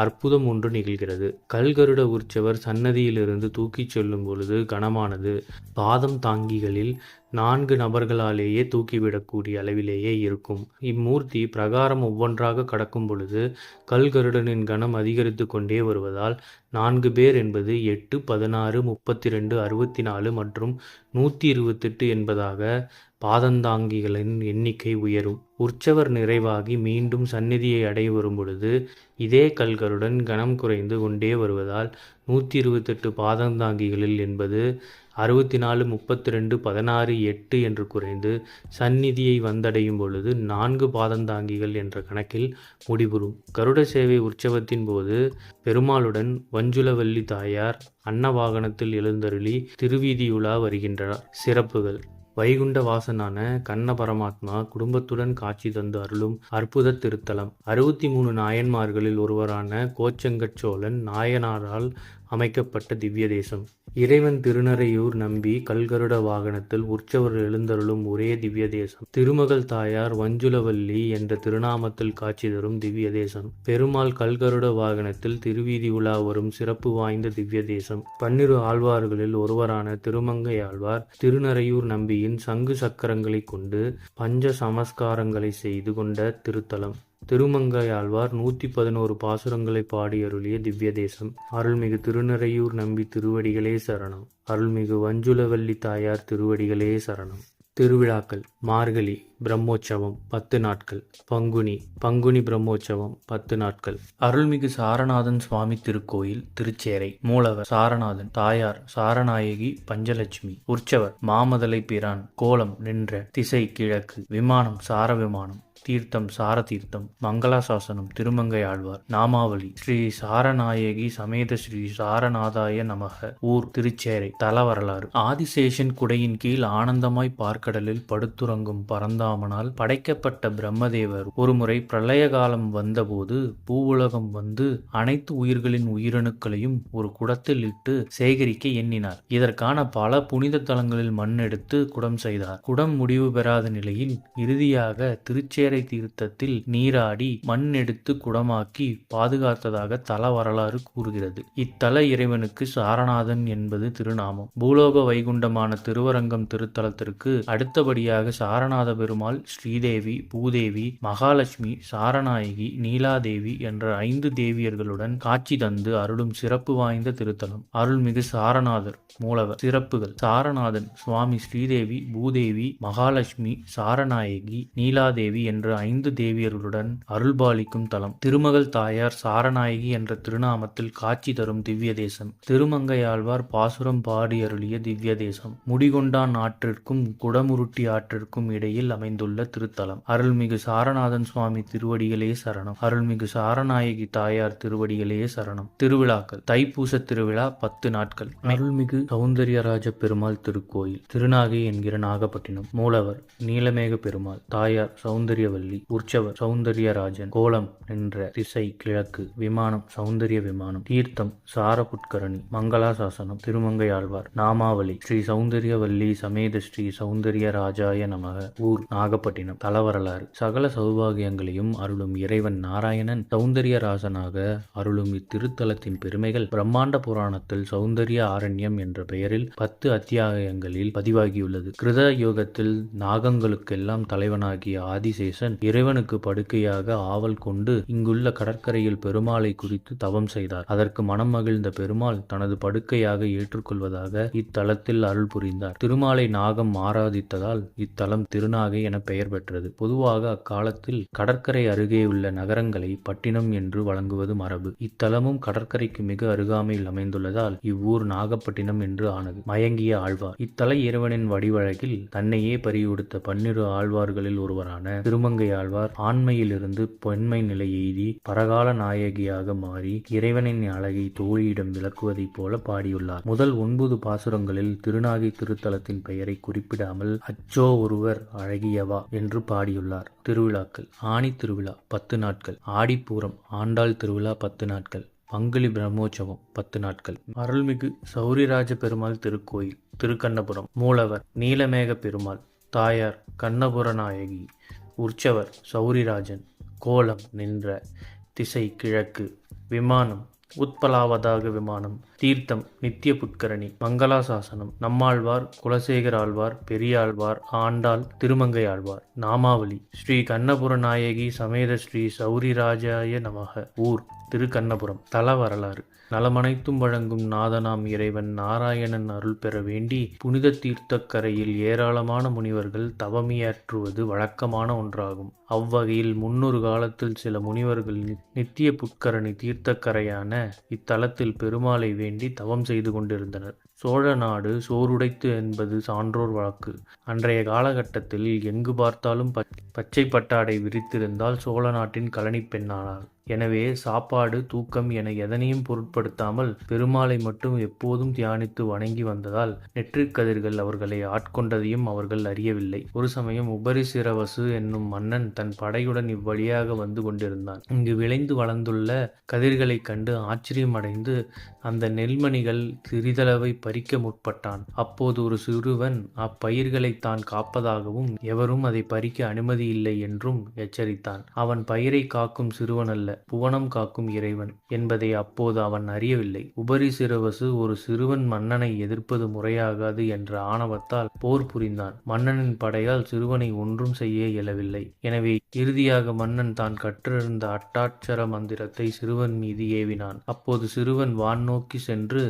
S1: அற்புதம் ஒன்று நிகழ்கிறது. கல்கருட உற்சவர் சன்னதியிலிருந்து தூக்கிச் செல்லும் பொழுது கனமானது. பாதம் தாங்கிகளில் 4 நபர்களாலேயே தூக்கிவிடக்கூடிய அளவிலேயே இருக்கும். இம்மூர்த்தி பிரகாரம் ஒவ்வொன்றாக கடக்கும் பொழுது கல்கருடனின் கனம் அதிகரித்து கொண்டே வருவதால் 4 பேர் என்பது 8, 16, 32, 64 மற்றும் 128 என்பதாக பாதந்தாங்கிகளின் எண்ணிக்கை உயரும். உற்சவர் நிறைவாகி மீண்டும் சந்நிதியை அடைய வரும்பொழுது இதே கல்களுடன் கனம் குறைந்து கொண்டே வருவதால் 128 பாதந்தாங்கிகளில் என்பது 64, 32, 16, 8 என்று குறைந்து சந்நிதியை வந்தடையும் பொழுது 4 பாதந்தாங்கிகள் என்ற கணக்கில் முடிவுறும். கருட சேவை உற்சவத்தின் போது பெருமாளுடன் வஞ்சுளவல்லி தாயார் அன்னவாகனத்தில் எழுந்தருளி திருவீதியுலா வருகின்றனர். சிறப்புகள்: வைகுண்ட வாசனான கண்ண பரமாத்மா குடும்பத்துடன் காட்சி தந்து அருளும் அற்புத திருத்தலம். 63 நாயன்மார்களில் ஒருவரான கோச்சங்கட் சோழன் நாயனாரால் அமைக்கப்பட்ட திவ்ய தேசம். இறைவன் திருநறையூர் நம்பி கல்கருட வாகனத்தில் உற்சவர் எழுந்தருளும் ஒரே திவ்ய தேசம். திருமகள் தாயார் வஞ்சுளவல்லி என்ற திருநாமத்தில் காட்சி தரும் திவ்ய தேசம். பெருமாள் கல்கருட வாகனத்தில் திருவீதி உலா வரும் சிறப்பு வாய்ந்த திவ்ய தேசம். 12 ஆழ்வார்களில் ஒருவரான திருமங்கை ஆழ்வார் திருநறையூர் நம்பியின் சங்கு சக்கரங்களை கொண்டு பஞ்ச சமஸ்காரங்களை செய்து கொண்ட திருத்தலம். திருமங்கையாழ்வார் 111 பாசுரங்களை பாடி அருளிய திவ்ய தேசம். அருள்மிகு திருநறையூர் நம்பி திருவடிகளே சரணம். அருள்மிகு வஞ்சுளவல்லி தாயார் திருவடிகளே சரணம். திருவிழாக்கள்: மார்கழி பிரம்மோற்சவம் 10 நாட்கள். பங்குனி பிரம்மோற்சவம் 10 நாட்கள். அருள்மிகு சாரநாதன் சுவாமி திருக்கோயில் திருச்சேரை. மூலவர் சாரநாதன். தாயார் சாரநாயகி பஞ்சலட்சுமி. உற்சவர் மாமதலை பிரான். கோலம் நின்ற திசை கிழக்கு. விமானம் சார விமானம். தீர்த்தம் சார தீர்த்தம். மங்களாசாசனம் திருமங்கை ஆழ்வார். நாமாவளி: ஸ்ரீ சாரநாயகி சமேத ஸ்ரீ சாரநாதாய நமக. ஊர் திருச்சேரை. தல வரலாறு: ஆதிசேஷன் குடையின் கீழ் ஆனந்தமாய் பார்க்கடலில் படுத்துறங்கும் பரந்தாமனால் படைக்கப்பட்ட பிரம்மதேவர் ஒருமுறை பிரளய காலம் வந்தபோது பூவுலகம் வந்து அனைத்து உயிர்களின் உயிரணுக்களையும் ஒரு குடத்தில் இட்டு சேகரிக்க எண்ணினார். இதற்கான பல புனித தலங்களில் மண் எடுத்து குடம் செய்தார். குடம் முடிவு பெறாத நிலையில் இறுதியாக திருச்சேரை தீர்த்தத்தில் நீராடி மண் எடுத்து குடமாக்கி பாதுகாத்ததாக தல வரலாறு கூறுகிறது. இத்தல இறைவனுக்கு சாரநாதன் என்பது திருநாமம். பூலோக வைகுண்டமான திருவரங்கம் திருத்தலத்திற்கு அடுத்தபடியாக சாரநாத பெருமாள், ஸ்ரீதேவி, பூதேவி, மகாலட்சுமி, சாரநாயகி, நீலாதேவி என்ற 5 தேவியர்களுடன் காட்சி தந்து அருளும் சிறப்பு வாய்ந்த திருத்தலம். அருள்மிகு சாரநாதர். மூலவர். சிறப்புகள்: சாரநாதன் சுவாமி ஸ்ரீதேவி, பூதேவி, மகாலட்சுமி, சாரநாயகி, நீலாதேவி என்ற 5 தேவியர்களுடன் அருள்பாலிக்கும் தலம். திருமகள் தாயார் சாரநாயகி என்ற திருநாமத்தில் காட்சி தரும் திவ்ய தேசம். திருமங்கையாழ்வார் பாசுரம் பாடி அருளிய திவ்ய தேசம். முடிகொண்டான் ஆற்றிற்கும் குடமுருட்டி ஆற்றிற்கும் இடையில் அமைந்துள்ள திருத்தலம். அருள்மிகு சாரநாதன் சுவாமி திருவடிகளே சரணம். அருள்மிகு சாரநாயகி தாயார் திருவடிகளே சரணம். திருவிழாக்கள்: தைப்பூச திருவிழா 10 நாட்கள். அருள்மிகு சௌந்தர்யராஜ பெருமாள் திருக்கோயில் திருநாகை என்கிற நாகப்பட்டினம். மூலவர் நீலமேக பெருமாள். தாயார் சௌந்தர்யவல்லி. உற்சவர் சௌந்தர்யராஜன். கோலம் நின்ற திசை கிழக்கு. விமானம் சௌந்தர்ய விமானம். தீர்த்தம் சார புட்கரணி. மங்களாசாசனம் திருமங்கை ஆழ்வார். நாமாவளி: ஸ்ரீ சௌந்தர்யவல்லி சமேத ஸ்ரீ சௌந்தர்யராஜாய நமக. ஊர் நாகப்பட்டினம். தல வரலாறு: சகல சௌபாகியங்களையும் அருளும் இறைவன் நாராயணன் சௌந்தர்யராசனாக அருளும் இத்திருத்தலத்தின் பெருமைகள் பிரம்மாண்ட புராணத்தில் சௌந்தர்ய ஆரண்யம் என்ற பெயரில் 10 அத்தியாயங்களில் பதிவாகியுள்ளது. கிருத யுகத்தில் நாகங்களுக்கெல்லாம் தலைவனாகிய ஆதிசேஷன் இறைவனுக்கு படுக்கையாக ஆவல் கொண்டு இங்குள்ள கடற்கரையில் பெருமாளை குறித்து தவம் செய்தார். அதற்கு மனம் மகிழ்ந்த பெருமாள் தனது படுக்கையாக ஏற்றுக்கொள்வதாக இத்தலத்தில் அருள் புரிந்தார். திருமாலை நாகம் ஆராதித்ததால் இத்தலம் திருநாகை என பெயர் பெற்றது. பொதுவாக அக்காலத்தில் கடற்கரை அருகே உள்ள நகரங்களை பட்டினம் என்று வழங்குவது மரபு. இத்தலமும் கடற்கரைக்கு மிக அருகாமையில் அமைந்துள்ளதால் இவ்வூர் நாகப்பட்டினம் என்று ஆனது. மயங்கிய ஆழ்வார்: இத்தல இறைவனின் வடிவழகில் தன்னையே பறிகொடுத்த 12 ஆழ்வார்களில் ஒருவரான திருமங்கை ஆழ்வார் ஆண்மையிலிருந்து பெண்மை நிலை எய்தி பரகால நாயகியாக மாறி இறைவனின் அழகை தோழியிடம் விளக்குவதைப் போல பாடியுள்ளார். முதல் 9 பாசுரங்களில் திருநாகை திருத்தலத்தின் பெயரை குறிப்பிடாமல் அச்சோ ஒருவர் அழகியவா என்று பாடியுள்ளார். திருவிழாக்கள்: ஆணி திருவிழா 10 நாட்கள். ஆடிப்பூரம் ஆண்டாள் திருவிழா 10 நாட்கள். பங்குனி பிரம்மோற்சவம் 10 நாட்கள். அருள்மிகு சௌரிராஜ பெருமாள் திருக்கோயில் திருக்கண்ணபுரம். மூலவர் நீலமேக பெருமாள். தாயார் கண்ணபுர நாயகி. உற்சவர் சௌரிராஜன். கோலம் நின்ற திசை கிழக்கு. விமானம் உத்பலாவதாக விமானம். தீர்த்தம் நித்திய புட்கரணி. மங்களாசாசனம் நம்மாழ்வார், குலசேகர ஆழ்வார், பெரியாழ்வார், ஆண்டாள், திருமங்கை ஆழ்வார். நாமாவளி: ஸ்ரீ கண்ணபுர நாயகி சமேத ஸ்ரீ சௌரிராஜாய நமக. ஊர் திருக்கண்ணபுரம் தல வரலாறு. நலமனைத்தும் வழங்கும் நாதனாம் இறைவன் நாராயணன் அருள் பெற வேண்டி புனித தீர்த்தக்கரையில் ஏராளமான முனிவர்கள் தவமியாற்றுவது வழக்கமான ஒன்றாகும். அவ்வகையில் முன்னொரு காலத்தில் சில முனிவர்கள் நித்திய புட்கரணி தீர்த்தக்கரையான இத்தலத்தில் பெருமாளை வேண்டி தவம் செய்து கொண்டிருந்தனர். சோழ நாடு சோறுடைத்து என்பது சான்றோர் வழக்கு. அன்றைய காலகட்டத்தில் எங்கு பார்த்தாலும் பச்சை பட்டாடை விரித்திருந்தால் சோழ நாட்டின் கழனி பெண்ணானாள். எனவே சாப்பாடு, தூக்கம் என எதனையும் பொருட்படுத்தாமல் பெருமாளை மட்டும் எப்போதும் தியானித்து வணங்கி வந்ததால் நெற்றிக் கதிர்கள் அவர்களை ஆட்கொண்டதையும் அவர்கள் அறியவில்லை. ஒரு சமயம் உபரிசிரவசு என்னும் மன்னன் தன் படையுடன் இவ்வழியாக வந்து கொண்டிருந்தான். இங்கு விளைந்து வளர்ந்துள்ள கதிர்களைக் கண்டு ஆச்சரியமடைந்து அந்த நெல்மணிகள் சிறிதளவை பறிக்க முற்பட்டான். அப்போது ஒரு சிறுவன் அப்பயிர்களை தான் காப்பதாகவும் எவரும் அதை பறிக்க அனுமதியில்லை என்றும் எச்சரித்தான். அவன் பயிரை காக்கும் சிறுவன் அல்ல, புவனம் காக்கும் இறைவன் என்பதை அப்போது அவன் அறியவில்லை. உபரிசிரவசு ஒரு சிறுவன் மன்னனை எதிர்ப்பது முறையாகாது என்ற ஆணவத்தால் போர் புரிந்தான். மன்னனின் படையால் சிறுவனை ஒன்றும் செய்ய இயலவில்லை. எனவே இறுதியாக மன்னன் தான் கற்றிருந்த அட்டாட்சர மந்திரத்தை சிறுவன் மீது ஏவினான். அப்போது சிறுவன் வானோக்கி சென்று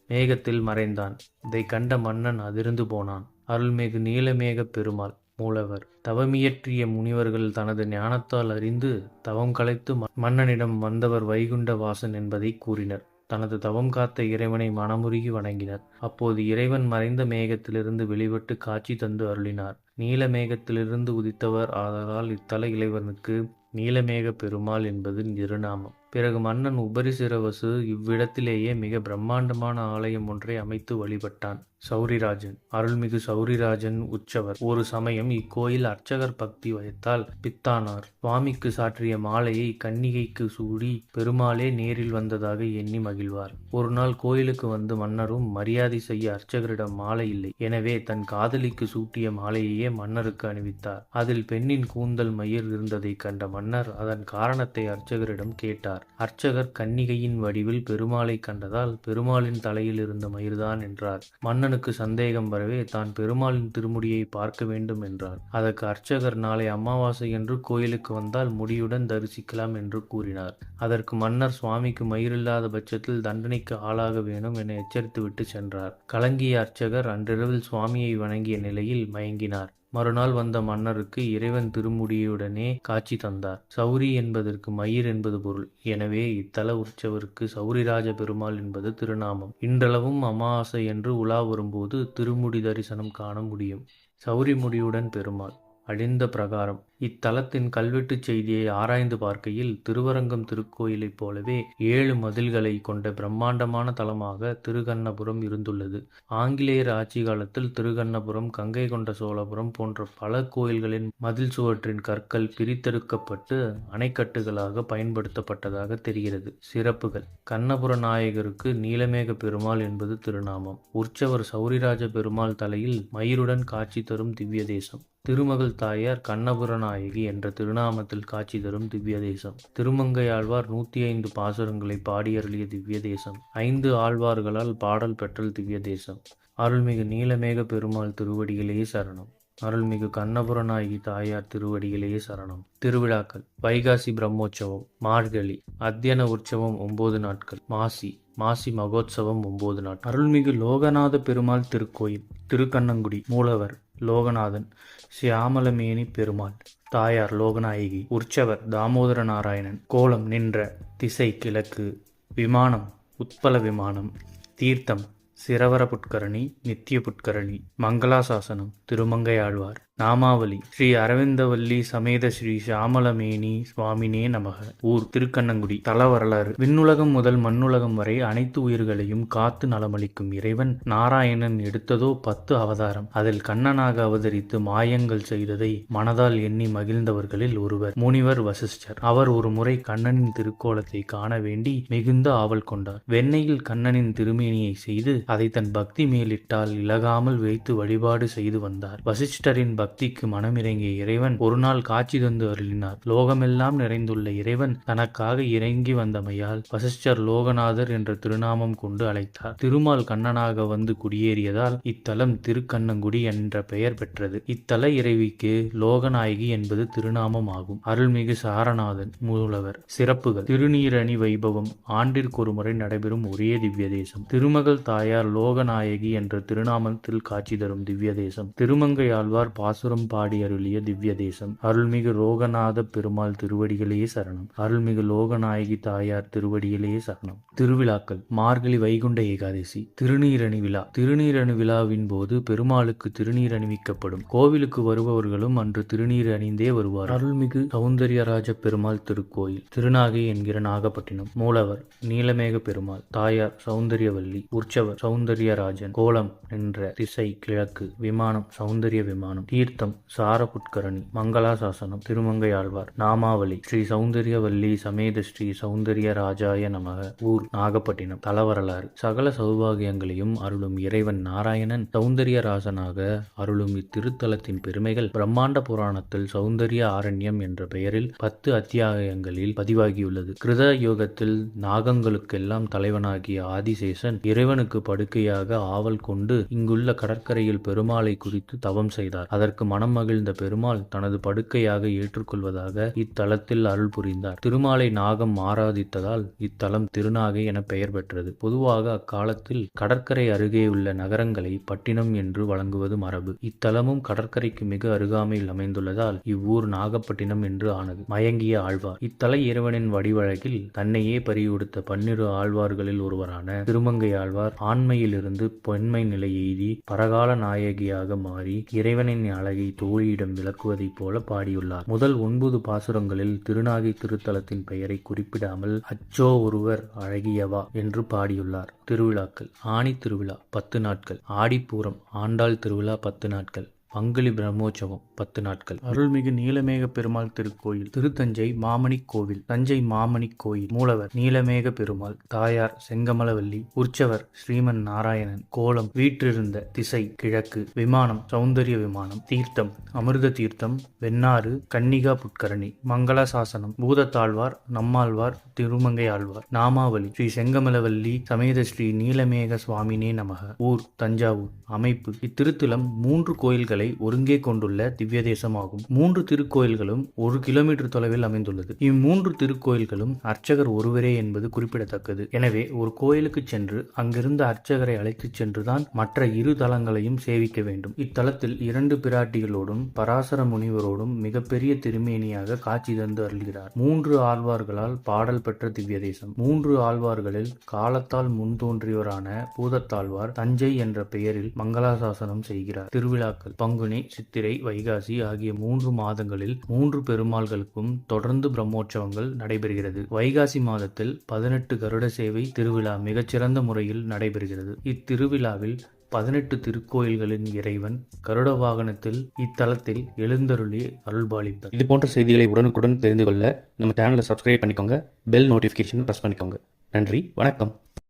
S1: மேகத்தில் மறைந்தான். இதை கண்ட மன்னன் அதிர்ந்து போனான். அருள்மிகு நீலமேக பெருமாள் மூலவர் தவமியற்றிய முனிவர்கள் தனது ஞானத்தால் அறிந்து தவம் கலைத்து மன்னனிடம் வந்தவர் வைகுண்ட வாசன் என்பதை கூறினர். தனது தவம் காத்த இறைவனை மனமுருகி வணங்கினர். அப்போது இறைவன் மறைந்த மேகத்திலிருந்து வெளிப்பட்டு காட்சி தந்து அருளினார். நீலமேகத்திலிருந்து உதித்தவர் ஆதலால் இத்தல இறைவனுக்கு நீலமேக பெருமாள் என்பது திருநாமம். பிறகு மன்னன் உபரிசிரவசு இவ்விடத்திலேயே மிக பிரம்மாண்டமான ஆலயம் ஒன்றை அமைத்து வழிபட்டான். சௌரிராஜன் அருள்மிகு சௌரிராஜன் உற்சவர் ஒரு சமயம் இக்கோயில் அர்ச்சகர் பக்தி வயத்தால் பித்தானார். சுவாமிக்கு சாற்றிய மாலையை கன்னிகைக்கு சூடி பெருமாளே நேரில் வந்ததாக எண்ணி மகிழ்வார். ஒரு நாள் கோயிலுக்கு வந்து மன்னரும் மரியாதை செய்ய அர்ச்சகரிடம் மாலை இல்லை. எனவே தன் காதலிக்கு சூட்டிய மாலையையே மன்னருக்கு அணிவித்தார். அதில் பெண்ணின் கூந்தல் மயிர் இருந்ததை கண்ட மன்னர் அதன் காரணத்தை அர்ச்சகரிடம் கேட்டார். அர்ச்சகர் கன்னிகையின் வடிவில் பெருமாளை கண்டதால் பெருமாளின் தலையில் இருந்த மயிர்தான் என்றார். மன்னனுக்கு சந்தேகம் வரவே தான் பெருமாளின் திருமுடியை பார்க்க வேண்டும் என்றார். அதற்கு அர்ச்சகர் நாளை அமாவாசை என்று கோயிலுக்கு வந்தால் முடியுடன் தரிசிக்கலாம் என்று கூறினார். அதற்கு மன்னர் சுவாமிக்கு மயிரில்லாத பட்சத்தில் தண்டனைக்கு ஆளாக வேணும் என எச்சரித்துவிட்டு சென்றார். கலங்கிய அர்ச்சகர் அன்றிரவில் சுவாமியை வணங்கிய நிலையில் மயங்கினார். மறுநாள் வந்த மன்னருக்கு இறைவன் திருமுடியுடனே காட்சி தந்தார். சௌரி என்பதற்கு மயிர் என்பது பொருள். எனவே இத்தல உற்சவருக்கு சௌரிராஜ பெருமாள் என்பது திருநாமம். இன்றளவும் அமாவாசை என்று உலா வரும்போது திருமுடி தரிசனம் காண முடியும். சௌரி முடியுடன் பெருமாள் அழிந்த பிரகாரம். இத்தலத்தின் கல்வெட்டுச் செய்தியை ஆராய்ந்து பார்க்கையில் திருவரங்கம் திருக்கோயிலைப் போலவே 7 மதில்களை கொண்ட பிரம்மாண்டமான தலமாக திருக்கண்ணபுரம் இருந்துள்ளது. ஆங்கிலேயர் ஆட்சி காலத்தில் திருக்கண்ணபுரம், கங்கை கொண்ட சோழபுரம் போன்ற பல கோயில்களின் மதில் சுவற்றின் கற்கள் பிரித்தெடுக்கப்பட்டு அணைக்கட்டுகளாக பயன்படுத்தப்பட்டதாக தெரிகிறது. சிறப்புகள்: கண்ணபுர நாயகருக்கு நீலமேக பெருமாள் என்பது திருநாமம். உற்சவர் சௌரிராஜ பெருமாள் தலையில் மயிருடன் காட்சி தரும் திவ்ய தேசம். திருமகள் தாயார் கண்ணபுர நாயகி என்ற திருநாமத்தில் காட்சி தரும் திவ்ய தேசம். திருமங்கையாழ்வார் 105 பாசுரங்களை பாடியருளிய திவ்ய தேசம். 5 ஆழ்வார்களால் பாடல் பெற்றல் திவ்ய தேசம். அருள்மிகு நீலமேக பெருமாள் திருவடிகளே சரணம். அருள்மிகு கண்ணபுர நாயகி தாயார் திருவடிகளே சரணம். திருவிழாக்கள்: வைகாசி பிரம்மோற்சவம், மார்கழி அத்தியன உற்சவம் 9 நாட்கள், மாசி மகோத்சவம் 9 நாட்கள். அருள்மிகு லோகநாத பெருமாள் திருக்கோயில் திருக்கண்ணங்குடி. மூலவர் லோகநாதன். சியாமலமேனி பெருமாள். தாயார் லோகநாயகி. உற்சவர் தாமோதர நாராயணன். கோலம் நின்ற திசை கிழக்கு. விமானம் உத்பல விமானம். தீர்த்தம் சிரவர புட்கரணி, நித்திய புட்கரணி. மங்களாசாசனம் திருமங்கையாழ்வார். நாமாவளி: ஸ்ரீ அரவிந்தவல்லி சமேத ஸ்ரீ சியாமலமேனி சுவாமினே நமக. ஊர் திருக்கண்ணங்குடி. தல வரலாறு: விண்ணுலகம் முதல் மண்ணுலகம் வரை அனைத்து உயிர்களையும் காத்து நலமளிக்கும் இறைவன் நாராயணன் எடுத்ததோ 10 அவதாரம். அதில் கண்ணனாக அவதரித்து மாயங்கள் செய்ததை மனதால் எண்ணி மகிழ்ந்தவர்களில் ஒருவர் முனிவர் வசிஷ்டர். அவர் ஒரு முறை கண்ணனின் திருக்கோலத்தை காண வேண்டி மிகுந்த ஆவல் கொண்டார். வெண்ணெயில் கண்ணனின் திருமேனியை செய்து அதை தன் பக்தி மேலிட்டால் இலகாமல் வைத்து வழிபாடு செய்து வந்தார். வசிஷ்டரின் பக்திக்கு மனமிறங்கிய இறைவன் ஒரு நாள் காட்சி தந்து அருளினார். லோகமெல்லாம் நிறைந்துள்ள இறைவன் தனக்காக இறங்கி வந்தமையால் வசிஷ்டர் லோகநாதர் என்ற திருநாமம் கொண்டு அழைத்தார். திருமால் கண்ணனாக வந்து குடியேறியதால் இத்தலம் திருக்கண்ணங்குடி என்ற பெயர் பெற்றது. இத்தல இறைவிக்கு லோகநாயகி என்பது திருநாமம் ஆகும். அருள்மிகு சாரநாதன் மூலவர். சிறப்புகள்: திருநீரணி வைபவம் ஆண்டிற்கொரு முறை நடைபெறும் ஒரே திவ்ய தேசம். திருமகள் தாயார் லோகநாயகி என்ற திருநாமத்தில் காட்சி தரும் திவ்ய தேசம். திருமங்கை ஆழ்வார் பாசுரம் பாடி அருளிய திவ்ய தேசம். அருள்மிகு லோகநாத பெருமாள் திருவடிகளே சரணம். அருள்மிகு லோகநாயகி தாயார் திருவடிகளே சரணம். திருவிழாக்கள்: மார்கழி வைகுண்ட ஏகாதசி. திருநீரணி விழா. திருநீரணி விழாவின் போது பெருமாளுக்கு திருநீர் அணிவிக்கப்படும். கோவிலுக்கு வருபவர்களும் அன்று திருநீர் அணிந்தே வருவார். அருள்மிகு சௌந்தர்யராஜ பெருமாள் திருக்கோயில். திருநாகை என்கிற நாகப்பட்டினம். மூலவர் நீலமேக பெருமாள். தாயார் சௌந்தர்யவல்லி. உற்சவர் சௌந்தர்யராஜன். கோலம் என்ற திசை கிழக்கு. விமானம் சௌந்தர்ய விமானம். தீர்த்தம் சாரபுட்கரணி. மங்களாசாசனம் திருமங்கை ஆழ்வார். நாமாவளி ஸ்ரீ சௌந்தர்யவல்லி சமேத ஸ்ரீ சௌந்தர்யராஜாய நமக. ஊர் நாகப்பட்டினம். தலவரலாறு: சகல சௌபாகியங்களையும் அருளும் இறைவன் நாராயணன் சௌந்தர்யராசனாக அருளும் இத்திருத்தலத்தின் பெருமைகள் பிரம்மாண்ட புராணத்தில் சௌந்தர்ய ஆரண்யம் என்ற பெயரில் 10 அத்தியாயங்களில் பதிவாகியுள்ளது. கிருத யோகத்தில் நாகங்களுக்கெல்லாம் தலைவனாகிய ஆதிசேஷன் இறைவனுக்கு படுக்கையாக ஆவல் கொண்டு இங்குள்ள கடற்கரையில் பெருமாளை குறித்து தவம் செய்தார். அதற்கு மனம் மகிழ்ந்த பெருமாள் தனது படுக்கையாக ஏற்றுக்கொள்வதாக இத்தலத்தில் அருள் புரிந்தார். திருமாலை நாகம் ஆராதித்ததால் இத்தலம் திருநாகை என பெயர் பெற்றது. பொதுவாக அக்காலத்தில் கடற்கரை அருகே உள்ள நகரங்களை பட்டினம் என்று வழங்குவது மரபு. இத்தலமும் கடற்கரைக்கு மிக அருகாமையில் அமைந்துள்ளதால் இவ்வூர் நாகப்பட்டினம் என்று ஆனது. மயங்கிய ஆழ்வார். இத்தல இறைவனின் வடிவழகில் தன்னையே பறிகொடுத்த 12 ஆழ்வார்களில் ஒருவரான திருமங்கை ஆழ்வார் ஆண்மையிலிருந்து பெண்மை நிலை எய்தி பரகால நாயகியாக மாறி இறைவனின் அழகை தோழியிடம் விளக்குவதைப் போல பாடியுள்ளார். முதல் 9 பாசுரங்களில் திருநாகை திருத்தலத்தின் பெயரை குறிப்பிடாமல் அச்சோ ஒருவர் அழகியவா என்று பாடியுள்ளார். திருவிழாக்கள்: ஆணி திருவிழா 10 நாட்கள். ஆடிப்பூரம் ஆண்டாள் திருவிழா 10 நாட்கள். பங்குனி பிரம்மோற்சவம் 10 நாட்கள். அருள்மிகு நீலமேக பெருமாள் திருக்கோயில். திருத்தஞ்சை மாமணிக் கோவில். தஞ்சை மாமணிக் கோயில். மூலவர் நீலமேக பெருமாள். தாயார் செங்கமலவல்லி. உற்சவர் ஸ்ரீமன் நாராயணன். கோலம் வீற்றிருந்த திசை கிழக்கு. விமானம் சௌந்தர்ய விமானம். தீர்த்தம் அமிர்த தீர்த்தம். வெண்ணாறு கன்னிகா புட்கரணி. மங்களாசாசனம் பூதத்தாழ்வார் நம்மாழ்வார் திருமங்கை ஆழ்வார். நாமாவளி ஸ்ரீ செங்கமலவல்லி சமேத ஸ்ரீ நீலமேக சுவாமினே நமக. ஊர் தஞ்சாவூர். அமைப்பு: இத்திருத்தலம் 3 கோயில்களை ஒருங்கே கொண்டுள்ள திவ்ய தேசமாகும். 3 திருக்கோயில்களும் 1 கிலோமீட்டர் தொலைவில் அமைந்துள்ளது. இம்3 திருக்கோயில்களும் அர்ச்சகர் ஒருவரே என்பது குறிப்பிடத்தக்கது. எனவே ஒரு கோயிலுக்கு சென்று அங்கிருந்த அர்ச்சகரை அழைத்துச் சென்றுதான் மற்ற 2 தலங்களையும் சேவிக்க வேண்டும். இத்தலத்தில் 2 பிராட்டிகளோடும் பராசர முனிவரோடும் மிகப்பெரிய திருமேனியாக காட்சி தந்து அருள்கிறார். 3 ஆழ்வார்களால் பாடல் பெற்ற திவ்ய தேசம். 3 ஆழ்வார்களில் காலத்தால் முன்தோன்றியவரான பூதத்தாழ்வார் தஞ்சை என்ற பெயரில் மங்களாசாசனம் செய்கிறார். திருவிழாக்கள்: பங்குனி சித்திரை வைகாசி ஆகிய 3 மாதங்களில் 3 பெருமாள்களுக்கும் தொடர்ந்து பிரம்மோற்சவங்கள் நடைபெறுகிறது. வைகாசி மாதத்தில் 18 கருட சேவை திருவிழா மிகச்சிறந்த முறையில் நடைபெறுகிறது. இத்திருவிழாவில் 18 திருக்கோயில்களின் இறைவன் கருட வாகனத்தில் இத்தலத்தில் எழுந்தருளி அருள்பாலிப்பார்.
S2: இது போன்ற செய்திகளை உடனுக்குடன் தெரிந்து கொள்ள நம்ம சேனலை சப்ஸ்கிரைப் பண்ணிக்கோங்க. பெல் நோட்டிஃபிகேஷன் ப்ரெஸ் பண்ணிக்கோங்க. நன்றி, வணக்கம்.